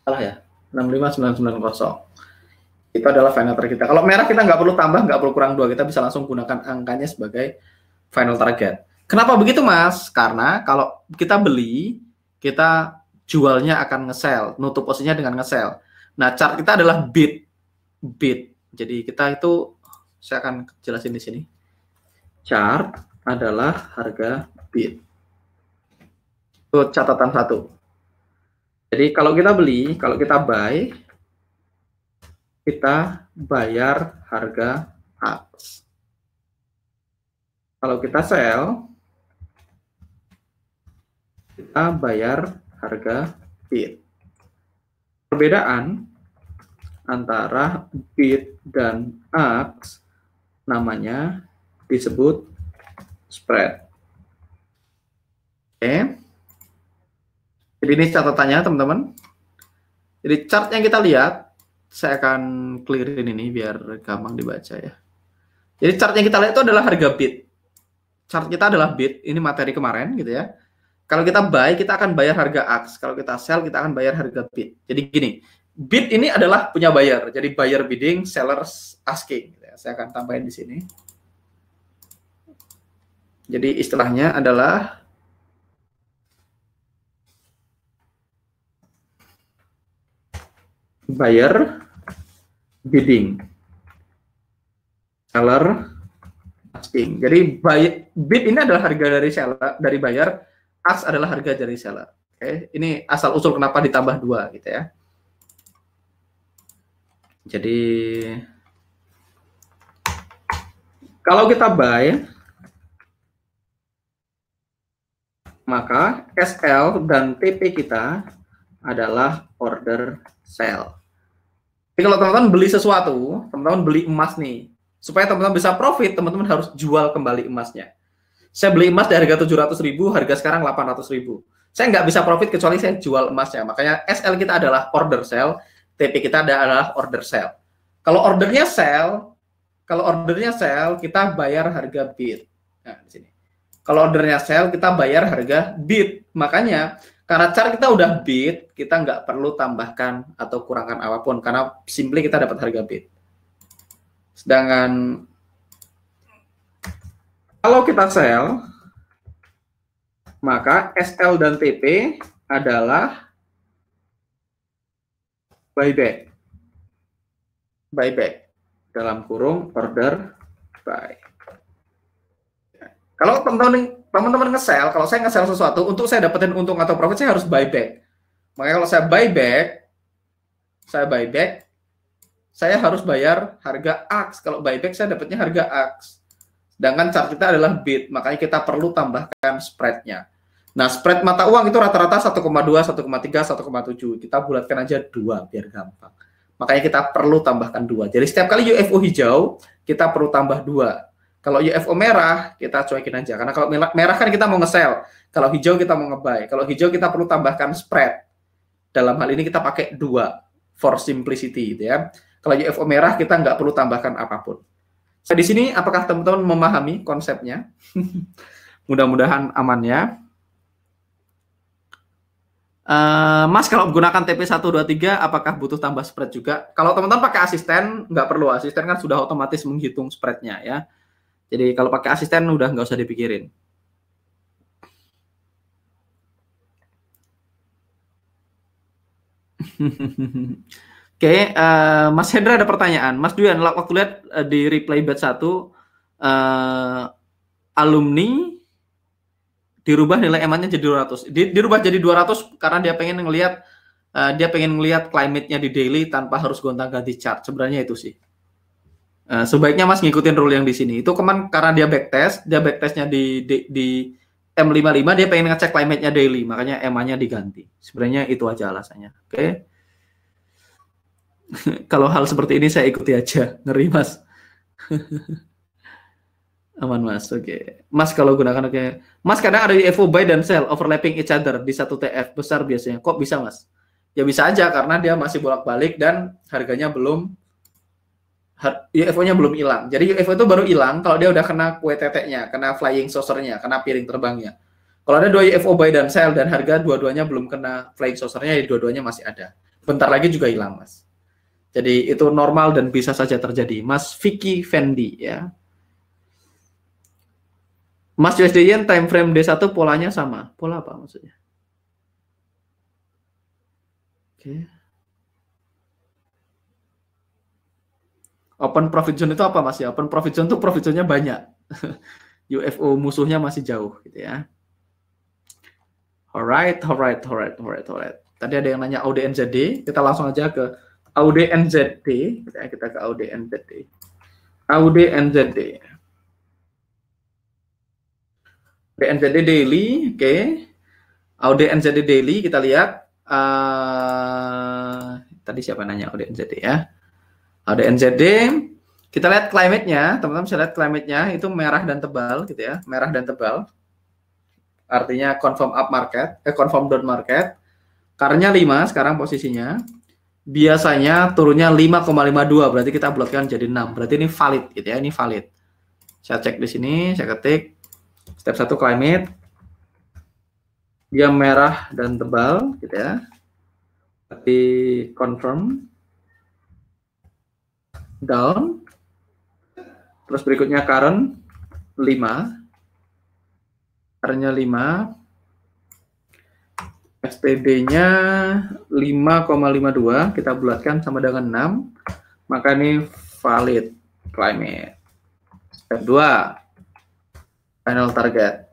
Salah ya? 65990. Itu adalah final target kita. Kalau merah kita nggak perlu tambah, nggak perlu kurang 2. Kita bisa langsung gunakan angkanya sebagai final target. Kenapa begitu, Mas? Karena kalau kita beli, kita jualnya akan nge-sell, nutup posisinya dengan nge-sell. Nah, chart kita adalah bid. Jadi kita itu, saya akan jelasin di sini. Chart adalah harga bid. Itu catatan 1. Jadi kalau kita beli, kalau kita buy, kita bayar harga atas. Kalau kita sell, kita bayar harga bid. Perbedaan antara bid dan ask namanya disebut spread. Oke. Jadi ini catatannya teman-teman. Jadi chart yang kita lihat, saya akan clearin ini biar gampang dibaca ya. Jadi chart yang kita lihat itu adalah harga bid. Chart kita adalah bid, ini materi kemarin gitu ya. Kalau kita buy, kita akan bayar harga ask. Kalau kita sell, kita akan bayar harga bid. Jadi gini, bid ini adalah punya buyer. Jadi buyer bidding, sellers asking. Saya akan tambahin di sini. Jadi istilahnya adalah buyer bidding, seller asking. Jadi bid ini adalah harga dari seller, dari buyer, ask adalah harga dari seller. Oke, ini asal usul kenapa ditambah 2 gitu ya. Jadi kalau kita buy, maka SL dan TP kita adalah order sell. Jadi kalau teman-teman beli sesuatu, teman-teman beli emas nih, supaya teman-teman bisa profit, teman-teman harus jual kembali emasnya. Saya beli emas dari harga 700.000, harga sekarang 800.000. Saya nggak bisa profit kecuali saya jual emasnya. Makanya SL kita adalah order sell, TP kita adalah order sell. Kalau ordernya sell, kita bayar harga bid. Nah, di sini. Kalau ordernya sell, kita bayar harga bid. Makanya karena cara kita udah bid, kita nggak perlu tambahkan atau kurangkan apapun, karena simply kita dapat harga bid. Sedangkan kalau kita sell, maka SL dan TP adalah buyback. Buyback dalam kurung order buy. Kalau teman-teman nge-sell, kalau saya nge-sell sesuatu, untuk saya dapetin untung atau profit, saya harus buyback. Makanya kalau saya buyback, saya harus bayar harga ask. Kalau buyback, saya dapatnya harga ask. Sedangkan chart kita adalah bid, makanya kita perlu tambahkan spread-nya. Nah, spread mata uang itu rata-rata 1,2, 1,3, 1,7. Kita bulatkan aja 2, biar gampang. Makanya kita perlu tambahkan 2. Jadi setiap kali UFO hijau, kita perlu tambah 2. Kalau UFO merah, kita cuekin aja. Karena kalau merah kan kita mau nge-sell. Kalau hijau kita mau nge-buy. Kalau hijau kita perlu tambahkan spread. Dalam hal ini kita pakai 2 for simplicity gitu ya. Kalau UFO merah kita nggak perlu tambahkan apapun. So, di sini apakah teman-teman memahami konsepnya? Mudah-mudahan aman ya. Mas, kalau menggunakan TP123 apakah butuh tambah spread juga? Kalau teman-teman pakai asisten, nggak perlu. Asisten kan sudah otomatis menghitung spreadnya ya. Jadi kalau pakai asisten udah nggak usah dipikirin. Oke, Mas Hendra ada pertanyaan. Mas Duyan, waktu lihat di replay batch 1, alumni dirubah nilai EMA-nya jadi 200. Dirubah jadi 200 karena dia pengen ngelihat climate-nya di daily tanpa harus gonta-ganti chart. Sebenarnya itu sih. Sebaiknya Mas ngikutin rule yang di sini. Itu karena dia backtestnya di M55, dia pengen ngecek climate-nya daily, makanya EMA-nya diganti. Sebenarnya itu aja alasannya. Oke. Kalau hal seperti ini saya ikuti aja. Ngeri, Mas. Aman, Mas. Oke. Mas kalau gunakan oke. Mas, kadang ada UFO buy dan sell overlapping each other di satu TF besar biasanya. Kok bisa, Mas? Ya bisa aja karena dia masih bolak-balik dan harganya belum UFO-nya belum hilang. Jadi UFO itu baru hilang kalau dia udah kena kue teteknya, kena flying saucer-nya, kena piring terbangnya. Kalau ada 2 UFO buy dan sell dan harga dua-duanya belum kena flying saucer-nya, ya dua-duanya masih ada. Bentar lagi juga hilang, Mas. Jadi itu normal dan bisa saja terjadi. Mas Vicky Fendi ya. Mas USD Yen time frame D1 polanya sama. Pola apa maksudnya? Oke. Open profit zone itu apa, Mas ya? Open profit zone itu profit zone-nya banyak. UFO musuhnya masih jauh gitu ya. Alright. Tadi ada yang nanya AUD-NZD, kita langsung aja ke AUD-NZD. Kita ke AUD-NZD. AUD-NZD. AUD-NZD daily, oke. Audi NZD daily kita lihat. Tadi siapa nanya Audi NZD ya? Audi NZD. Kita lihat climate-nya, teman-teman bisa lihat climate-nya itu merah dan tebal gitu ya, merah dan tebal. Artinya confirm up market, confirm down market. Karnya 5 sekarang posisinya. Biasanya turunnya 5,52, berarti kita blokkan jadi 6. Berarti ini valid gitu ya, ini valid. Saya cek di sini, saya ketik step 1 climate. Dia merah dan tebal gitu ya. Berarti confirm down. Terus berikutnya current 5. Currentnya 5. STD-nya 5,52, kita bulatkan sama dengan 6. Maka ini valid climate. Step 2. Final target.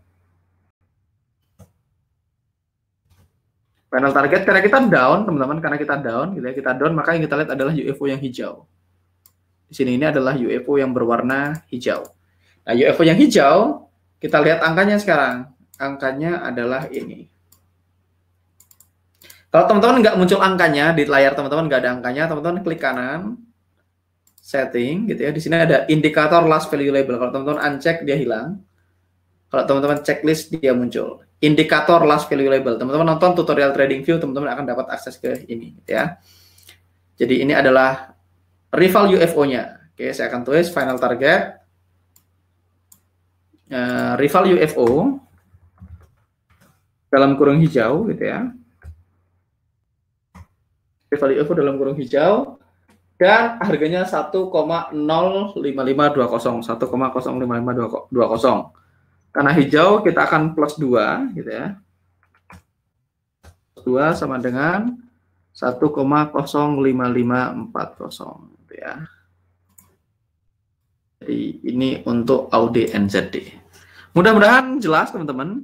Final target karena kita down, teman-teman, karena kita down gitu ya, kita down, maka yang kita lihat adalah UFO yang hijau. Di sini ini adalah UFO yang berwarna hijau. Nah, UFO yang hijau, kita lihat angkanya sekarang. Angkanya adalah ini. Kalau teman-teman nggak muncul angkanya di layar teman-teman, nggak ada angkanya, teman-teman klik kanan, setting, gitu ya. Di sini ada indikator last value label. Kalau teman-teman uncheck dia hilang. Kalau teman-teman checklist dia muncul. Indikator last value label. Teman-teman nonton tutorial trading view, teman-teman akan dapat akses ke ini, gitu ya. Jadi ini adalah rival UFO-nya. Oke, saya akan tulis final target. Rival UFO dalam kurung hijau, gitu ya. Rival UFO dalam kurung hijau dan harganya 1,05520, 1,05520. Karena hijau kita akan plus 2 gitu ya. Plus 2 sama dengan 1,05540 gitu ya. Jadi ini untuk Audi NZD. Mudah-mudahan jelas teman-teman.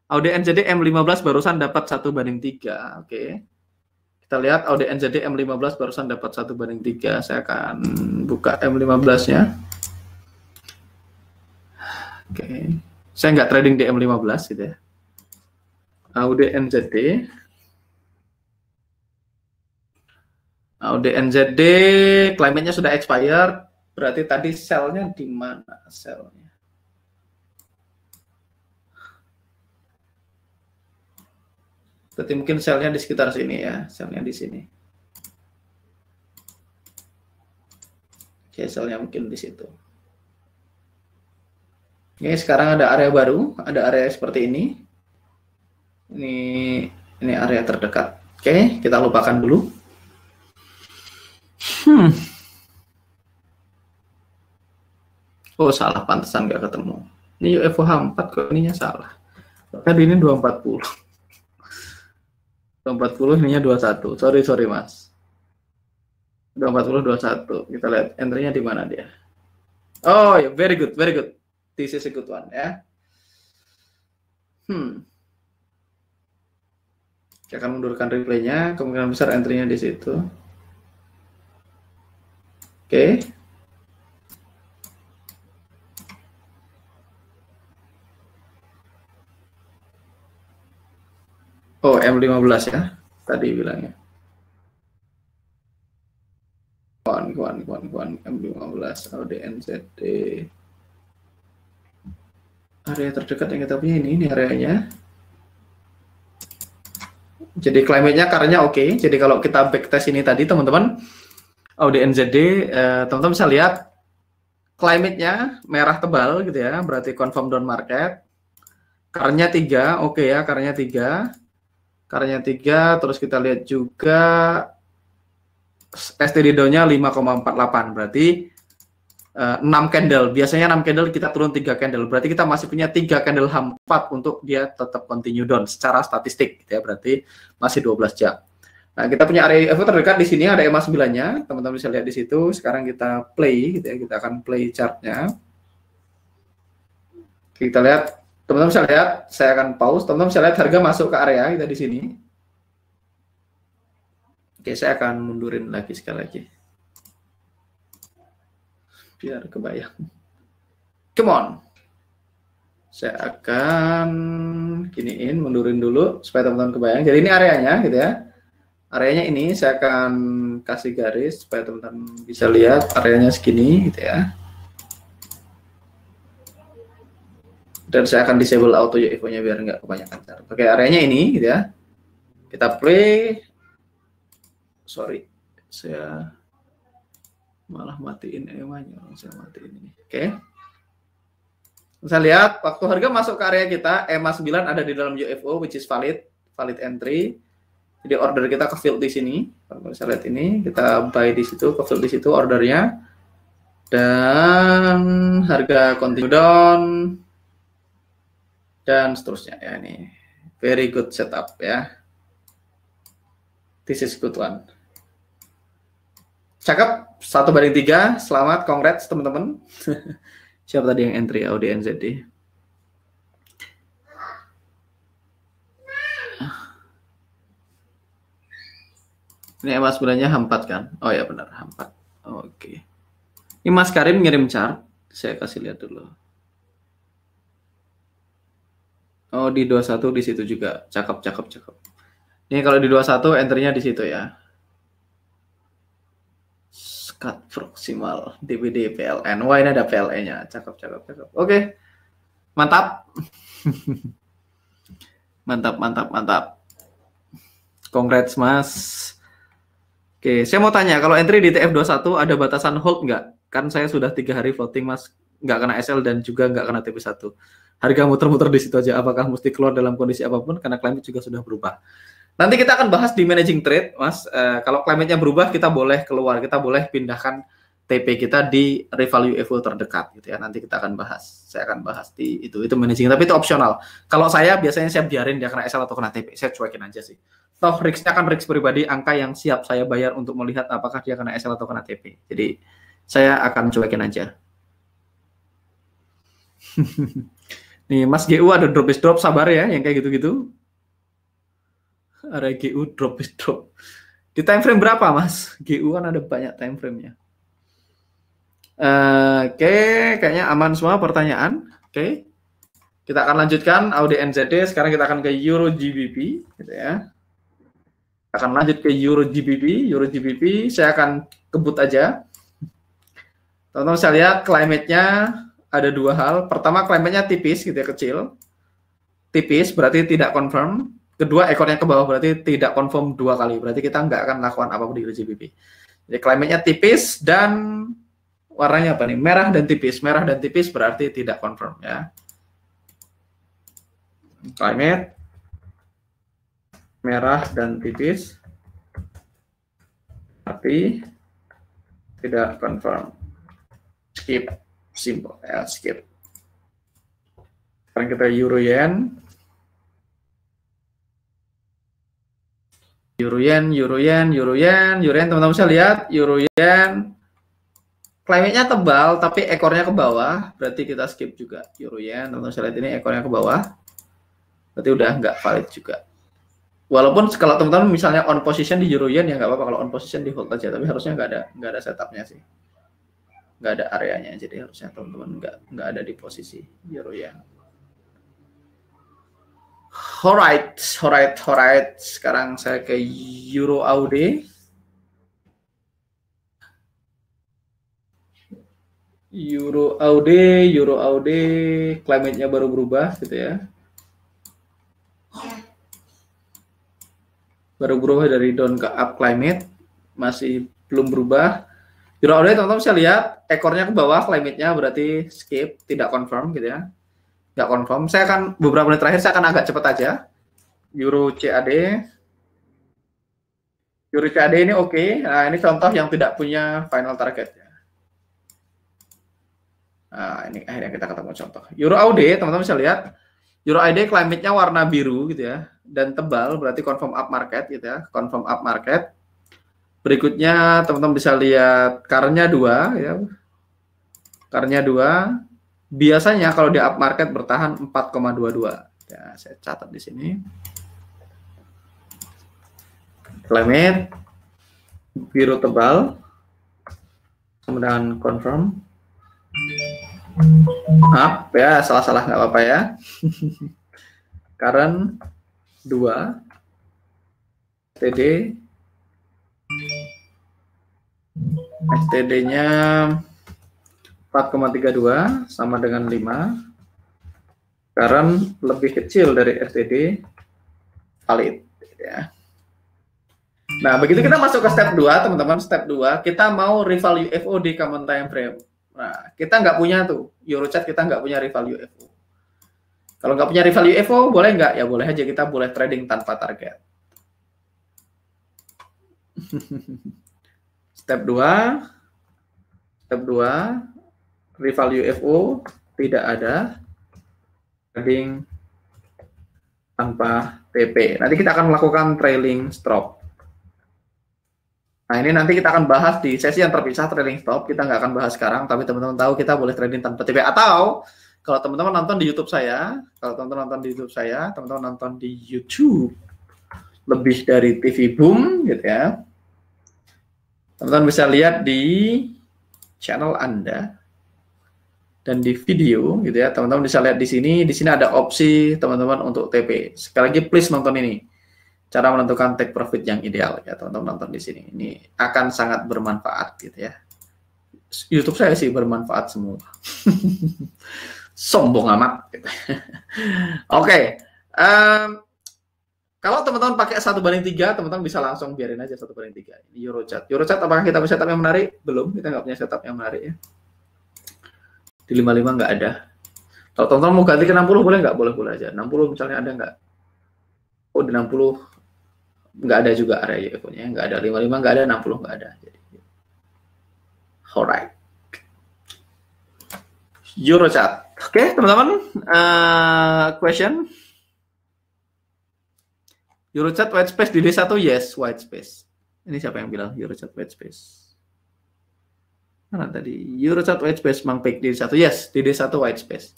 Audi NZD M15 barusan dapat 1/3. Oke. Kita lihat Audi NZD M15 barusan dapat 1/3. Saya akan buka M15-nya. Oke. Saya nggak trading di M15 gitu ya. Audi NZD. Audi NZD climate-nya sudah expired. Berarti tadi sell-nya di mana sell-nya? Berarti mungkin sell-nya di sekitar sini ya, sell-nya di sini. Oke, sell-nya mungkin di situ. Oke, sekarang ada area baru, ada area seperti ini. Ini area terdekat. Oke, kita lupakan dulu. Oh, salah, pantesan nggak ketemu. Ini UFO H4 kok ininya salah. Tadi ini 240. 240 ininya 21. Sorry Mas. 240 21. Kita lihat entry-nya di mana dia. Oh, ya, very good, very good. This is a good one ya. Saya akan mundurkan replay-nya, kemungkinan besar entry-nya di situ. Oke. Oh, M15 ya, tadi bilangnya. Kuan, M15, Audi NZD. Area terdekat yang kita punya ini areanya. Jadi climate-nya karena oke. Jadi kalau kita backtest ini tadi teman-teman, Audi NZD, teman-teman bisa lihat climate-nya merah tebal gitu ya, berarti confirm down market. Karnya 3, oke ya, karnya 3. Karnya 3, terus kita lihat juga STD down-nya 5,48, berarti 6 candle. Biasanya 6 candle kita turun 3 candle. Berarti kita masih punya 3 candle H4 untuk dia tetap continue down secara statistik gitu ya, berarti masih 12 jam. Nah, kita punya area UFO terdekat di sini ada EMA 9-nya. Teman-teman bisa lihat di situ. Sekarang kita play gitu ya, kita akan play chart-nya. Kita lihat, teman-teman bisa lihat, saya akan pause. Teman-teman bisa lihat harga masuk ke area kita di sini. Oke, saya akan mundurin lagi sekali lagi. Biar kebayang. Come on. Saya akan giniin, mundurin dulu supaya teman-teman kebayang. Jadi ini areanya gitu ya. Areanya ini saya akan kasih garis supaya teman-teman bisa lihat areanya segini gitu ya. Dan saya akan disable auto UFO-nya biar nggak kebanyakan car. Oke, areanya ini gitu ya. Kita play. Sorry, saya malah matiin EMA-nya. Saya matiin ini. Oke. Bisa lihat waktu harga masuk ke area kita, EMA 9 ada di dalam UFO which is valid entry. Jadi order kita ke field di sini. Kalau bisa lihat ini, kita buy di situ, ke field di situ ordernya. Dan harga continue down dan seterusnya ya ini. Very good setup ya. This is good one. Cakep, 1/3. Selamat, congrats teman-teman. Siapa tadi yang entry? Audi NZD. Ini EMA 9-nya H4 kan? Oh ya benar, H4. Oke. Ini Mas Karim ngirim chart. Saya kasih lihat dulu. Oh, di 21 di situ juga. Cakep, cakep, cakep. Ini kalau di 21 entry-nya di situ ya. Cut proximal DBD PLN. Wah, ini ada PLN-nya. Cakep, cakep, cakep. Oke. Mantap. Mantap, mantap, mantap. Congrats, Mas. Oke, saya mau tanya, kalau entry di TF21 ada batasan hold nggak? Kan saya sudah 3 hari floating, Mas. Nggak kena SL dan juga nggak kena TP1. Harga muter-muter di situ aja. Apakah mesti keluar dalam kondisi apapun? Karena climate juga sudah berubah. Nanti kita akan bahas di managing trade, Mas. Kalau climate-nya berubah, kita boleh keluar. Kita boleh pindahkan TP kita di revalue UFO terdekat, gitu ya. Nanti kita akan bahas. Saya akan bahas di itu managing. Tapi itu opsional. Kalau saya biasanya saya biarin dia kena SL atau kena TP. Saya cuekin aja sih. Toh risk-nya kan risk pribadi, angka yang siap saya bayar untuk melihat apakah dia kena SL atau kena TP. Jadi saya akan cuekin aja. Nih Mas GU ada drop is drop, sabar ya yang kayak gitu-gitu. Ada GU drop is drop. Di time frame berapa Mas? GU kan ada banyak time frame-nya. Oke, kayaknya aman semua pertanyaan. Oke. Kita akan lanjutkan Audi NZD, sekarang kita akan ke Euro GBP gitu ya. Akan lanjut ke Euro GBP saya akan kebut aja. Teman-teman saya lihat climate-nya ada dua hal. Pertama climate-nya tipis gitu ya, kecil. Tipis berarti tidak confirm. Kedua ekornya ke bawah berarti tidak confirm 2 kali. Berarti kita nggak akan lakukan apa-apa di Euro GBP. Jadi climate-nya tipis dan warnanya apa nih? Merah dan tipis. Merah dan tipis berarti tidak confirm ya. Climate merah dan tipis tapi tidak confirm. Skip, simple ya, skip. Sekarang kita Euro Yen. Teman-teman bisa lihat Euro Yen climate-nya tebal tapi ekornya ke bawah, berarti kita skip juga Euro Yen. Teman-teman bisa lihat ini ekornya ke bawah, berarti udah nggak valid juga. Walaupun kalau teman-teman misalnya on position di Euro Yen ya nggak apa-apa, kalau on position di hold aja, tapi harusnya nggak ada setupnya sih, nggak ada areanya, jadi harusnya teman-teman nggak ada di posisi Euro Yen. Alright. Sekarang saya ke Euro AUD. Euro AUD, climate-nya baru berubah gitu ya. Baru berubah dari down ke up climate, masih belum berubah. Euro AUD teman-teman bisa lihat ekornya ke bawah, climate-nya berarti skip, tidak confirm gitu ya. Nggak confirm. Saya akan beberapa menit terakhir saya akan agak cepat aja. Euro CAD ini oke. Nah, ini contoh yang tidak punya final target ya. Nah, ini akhirnya kita ketemu contoh. Euro AUD, teman-teman bisa lihat. Euro AUD climate-nya warna biru gitu ya. Dan tebal, berarti confirm up market gitu ya. Confirm up market. Berikutnya, teman-teman bisa lihat karnya 2 ya. Karnya 2. Biasanya kalau di up market bertahan 4,22. Ya, saya catat di sini. Climate biru tebal. Kemudian confirm. Maaf ya, salah-salah nggak apa-apa ya. Current 2, STD, STD-nya 4,32 sama dengan 5. Current lebih kecil dari STD, valid ya. Nah, begitu kita masuk ke step 2, teman-teman, step 2, kita mau rival UFO di common time frame. Nah, kita nggak punya tuh, Eurochart kita nggak punya rival UFO. Kalau nggak punya rival UFO, boleh nggak? Ya boleh aja, kita boleh trading tanpa target. Step 2, rival UFO tidak ada, trading tanpa TP. Nanti kita akan melakukan trailing stop. Nah, ini nanti kita akan bahas di sesi yang terpisah trailing stop. Kita nggak akan bahas sekarang, tapi teman-teman tahu kita boleh trading tanpa TP. Atau kalau teman-teman nonton di YouTube saya, teman-teman nonton di YouTube lebih dari TV Boom gitu ya. Teman-teman bisa lihat di channel Anda dan di video gitu ya. Teman-teman bisa lihat di sini ada opsi teman-teman untuk TP. Sekali lagi please nonton ini. Cara menentukan take profit yang ideal ya, teman-teman nonton di sini. Ini akan sangat bermanfaat gitu ya. YouTube saya sih bermanfaat semua. Sombong amat gitu. Oke. Kalau teman-teman pakai 1/3, teman-teman bisa langsung biarin aja 1/3. Ini Eurochart. Eurochart apakah kita bisa setup yang menarik? Belum, kita nggak punya setup yang menarik ya. Di 55 nggak ada. Kalau teman-teman mau ganti ke 60 boleh nggak? Boleh aja. 60 misalnya ada nggak? Oh, di 60 nggak ada juga area UFO-nya. Nggak ada. 55 nggak ada, 60 nggak ada. Jadi, alright. Eurochart. Oke, teman-teman. Question? Eurochart white space di D1, yes, white space. Ini siapa yang bilang Eurochart white space? Mana tadi? Eurochart white space, Mang Pek di D1, yes, di D1 white space.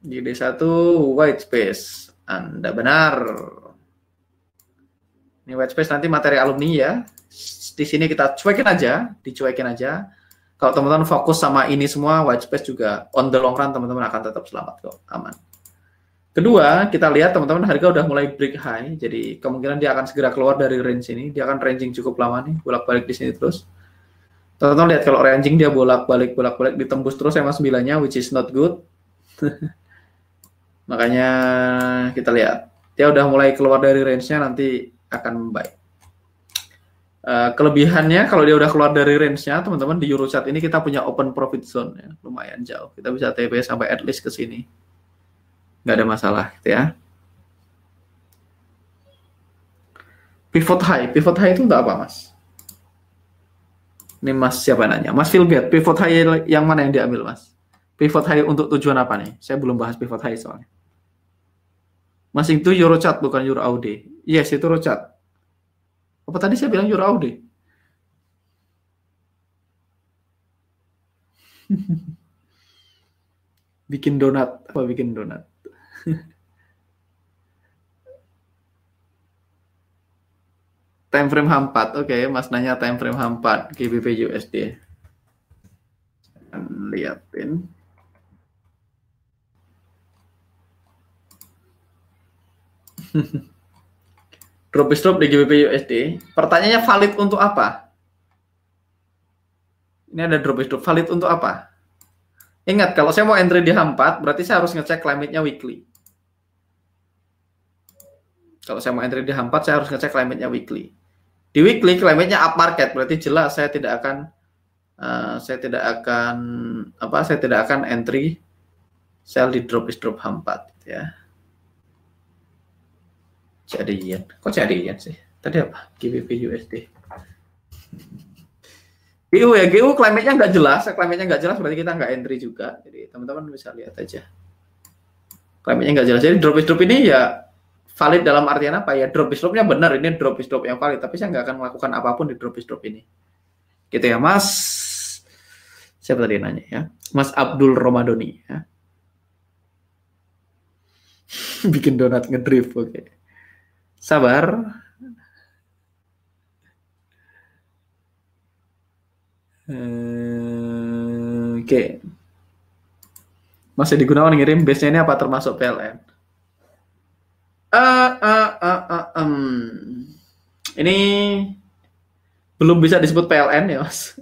Di D1 white space. Anda benar. Ini white space nanti materi alumni ya. Di sini kita dicuekin aja. Kalau teman-teman fokus sama ini semua, white space juga on the long run teman-teman akan tetap selamat kok, aman. Kedua, kita lihat teman-teman harga udah mulai break high, jadi kemungkinan dia akan segera keluar dari range ini. Dia akan ranging cukup lama nih, bolak-balik di sini terus. Teman-teman lihat kalau ranging dia bolak-balik ditembus terus sama 9-nya, which is not good. Makanya kita lihat dia udah mulai keluar dari range-nya, nanti akan membaik. Kelebihannya kalau dia udah keluar dari range-nya, teman-teman di Eurochart ini kita punya open profit zone ya, lumayan jauh. Kita bisa TP sampai at least ke sini. Nggak ada masalah gitu ya. Pivot high itu untuk apa, Mas? Ini Mas siapa nanya? Mas Philbert, pivot high yang mana yang diambil, Mas? Pivot high untuk tujuan apa nih? Saya belum bahas pivot high soalnya. Mas itu Eurochart bukan Euro AUD. Yes, itu Eurochart. Apa tadi saya bilang Euro AUD? Bikin donat. Apa bikin donat? Time frame H4. Oke, Mas nanya time frame H4 GBP USD. Lihatin. Drop di GBP USD. Pertanyaannya valid untuk apa? Ini ada drop valid untuk apa? Ingat, kalau saya mau entry di H4, berarti saya harus ngecek climate-nya weekly. Kalau saya mau entry di H4, saya harus ngecek climate-nya weekly. Di weekly climate-nya up market, berarti jelas saya tidak akan entry sell di drop H4 gitu ya. Jadian. Kok jadian sih? Tadi apa? GBP USD. GU ya, GU climate-nya nggak jelas. Climate-nya nggak jelas berarti kita nggak entry juga. Jadi teman-teman bisa lihat aja. Climate-nya nggak jelas. Jadi drop ini ya valid dalam artian apa ya? Drop nya benar, ini drop yang valid. Tapi saya nggak akan melakukan apapun di drop ini. Gitu ya, Mas. Siapa tadi nanya ya? Mas Abdul Romadoni ya. Bikin donat ngedrift, oke. Sabar. Oke. Mas Edi Gunawan ngirim base-nya ini apa termasuk PLN? Ini belum bisa disebut PLN ya Mas.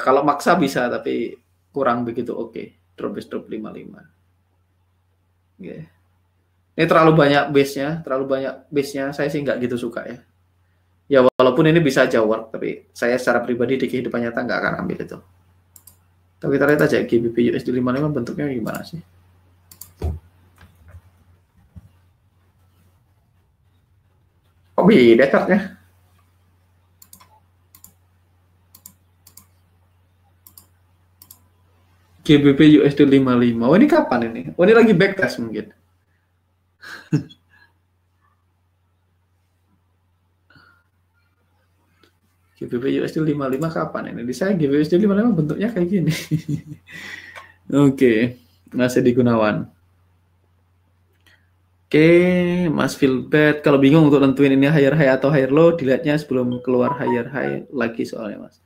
Kalau maksa bisa tapi kurang begitu oke. Drop base drop 55. Okay. Ini terlalu banyak base-nya, saya sih nggak gitu suka ya. Ya walaupun ini bisa aja work, tapi saya secara pribadi di kehidupan nyata nggak akan ambil itu. Tapi kita lihat aja GBP USD 55 bentuknya gimana sih. Kok beda chartnya? GBP USD 55. Oh ini kapan ini? Oh ini lagi backtest mungkin. GBP USD 55 kapan ini? Di saya GBP USD 55 bentuknya kayak gini. Oke, Mas Edi Gunawan. Oke, Mas Philbert, kalau bingung untuk nentuin ini higher high atau higher low, dilihatnya sebelum keluar higher high lagi soalnya Mas.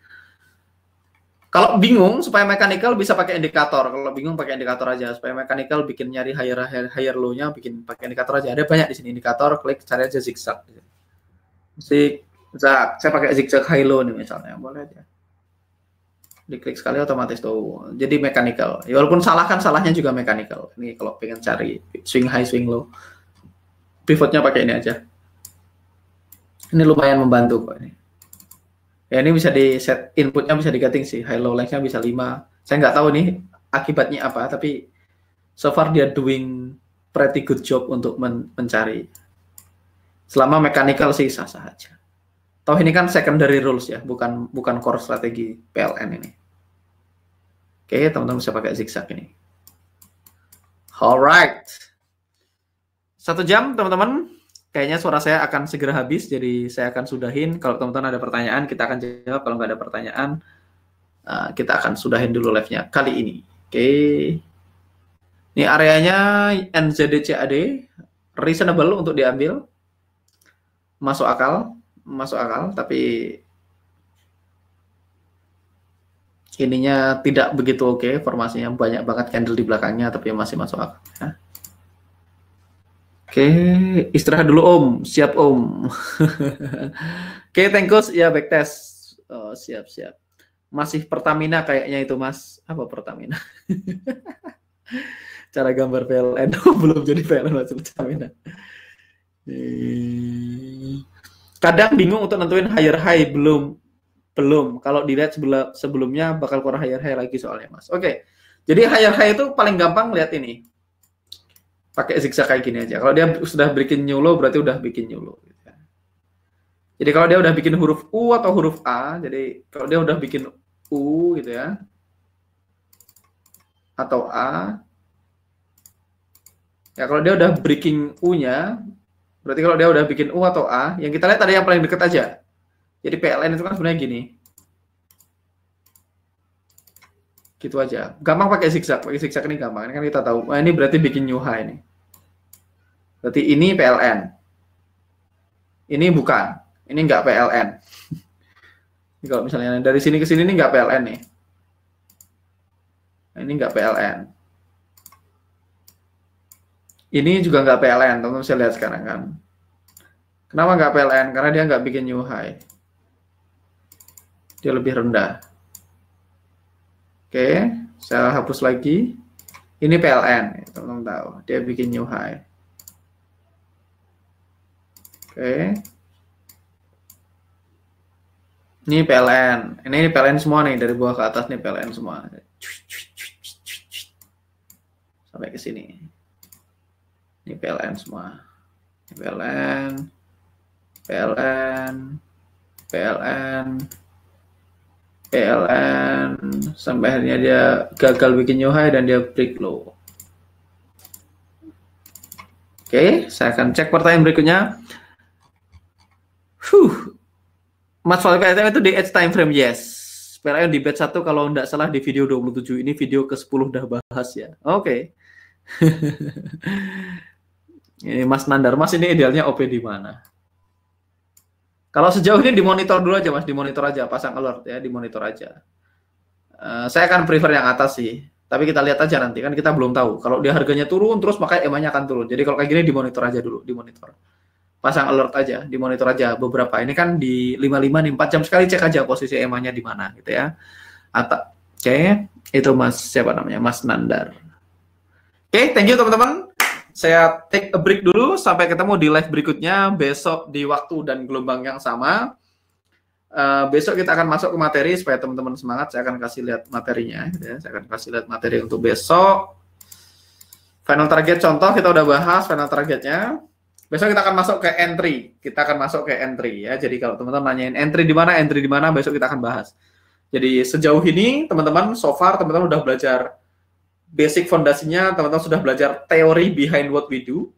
Kalau bingung supaya mechanical bisa pakai indikator. Kalau bingung pakai indikator aja. Supaya mechanical bikin nyari higher low-nya bikin pakai indikator aja. Ada banyak di sini indikator, klik cari aja zigzag. Zigzag. Saya pakai zigzag high low nih misalnya. Boleh aja. Diklik sekali otomatis tuh. Jadi mechanical. Ya, walaupun salah kan salahnya juga mechanical. Ini kalau pengen cari swing high, swing low. Pivotnya pakai ini aja. Ini lumayan membantu kok ini. Ya ini bisa di set inputnya bisa diganti sih, high low length-nya bisa 5. Saya nggak tahu nih akibatnya apa, tapi so far dia doing pretty good job untuk mencari. Selama mechanical sih sah-sah aja. Toh ini kan secondary rules ya, bukan core strategi PLN ini. Oke, teman-teman bisa pakai zigzag ini. Alright. 1 jam teman-teman. Kayaknya suara saya akan segera habis, jadi saya akan sudahin. Kalau teman-teman ada pertanyaan, kita akan jawab. Kalau nggak ada pertanyaan, kita akan sudahin dulu live-nya kali ini. Oke. Ini areanya NZD-CAD, reasonable untuk diambil. Masuk akal, tapi ininya tidak begitu oke. Formasinya banyak banget candle di belakangnya, tapi masih masuk akal. Ya. Oke, istirahat dulu Om. Siap Om. Oke, thanks ya backtest. Oh, siap. Masih Pertamina kayaknya itu Mas. Apa Pertamina? Cara gambar PLN. Belum jadi PLN masih Pertamina. Kadang bingung untuk nentuin higher high. Belum. Kalau dilihat sebelumnya bakal keluar higher high lagi soalnya Mas. Oke, jadi higher high itu paling gampang lihat ini. Pakai zigzag kayak gini aja. Kalau dia sudah bikin new low, berarti udah bikin new low. Jadi kalau dia udah bikin huruf U atau huruf A, jadi kalau dia udah bikin U gitu ya, atau A, ya kalau dia udah breaking U-nya, berarti kalau dia udah bikin U atau A, yang kita lihat ada yang paling deket aja. Jadi PLN itu kan sebenarnya gini. Gitu aja. Gampang pakai zigzag ini gampang. Ini kan kita tahu. Ini berarti bikin new high nih. Berarti ini PLN. Ini bukan. Ini nggak PLN. Ini kalau misalnya dari sini ke sini ini nggak PLN nih. Ini nggak PLN. Ini juga nggak PLN. Teman-teman bisa lihat sekarang kan. Kenapa nggak PLN? Karena dia nggak bikin new high. Dia lebih rendah. Oke, saya hapus lagi. Ini PLN, teman-teman tahu. Dia bikin new high. Oke. Ini PLN. Ini PLN semua nih, dari bawah ke atas nih PLN semua. Sampai ke sini. Ini PLN semua. Ini PLN sampai akhirnya dia gagal bikin new high dan dia break low. Oke, saya akan cek pertanyaan berikutnya. Mas Falka itu di edge time frame, yes. PLN di batch 1 kalau tidak salah di video 27. Ini video ke-10 udah bahas ya. Oke. Ini Mas Nandar, Mas ini idealnya OP di mana? Kalau sejauh ini dimonitor dulu aja Mas, dimonitor aja, pasang alert ya, dimonitor aja. Saya akan prefer yang atas sih. Tapi kita lihat aja nanti, kan kita belum tahu. Kalau dia harganya turun terus, maka EMA-nya akan turun. Jadi kalau kayak gini dimonitor aja dulu, dimonitor. Pasang alert aja, dimonitor aja beberapa. Ini kan di 55 nih, 4 jam sekali cek aja posisi EMA-nya di mana gitu ya. Atau oke, itu Mas siapa namanya? Mas Nandar. Oke, thank you teman-teman. Saya take a break dulu, sampai ketemu di live berikutnya besok di waktu dan gelombang yang sama. Besok kita akan masuk ke materi supaya teman-teman semangat. Saya akan kasih lihat materinya gitu ya. Saya akan kasih lihat materi untuk besok. Final target contoh kita udah bahas final targetnya. Besok kita akan masuk ke entry. Kita akan masuk ke entry ya. Jadi kalau teman-teman nanyain entry di mana, besok kita akan bahas. Jadi sejauh ini teman-teman so far teman-teman udah belajar basic fondasinya, teman-teman sudah belajar teori behind what we do.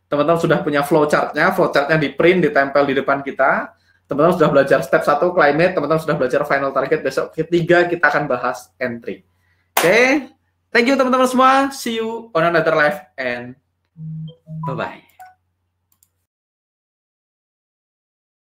Teman-teman sudah punya flowchart-nya di print, ditempel di depan kita. Teman-teman sudah belajar step 1 climate, teman-teman sudah belajar final target. Besok ketiga kita akan bahas entry. Oke. Thank you teman-teman semua. See you on another live and bye-bye.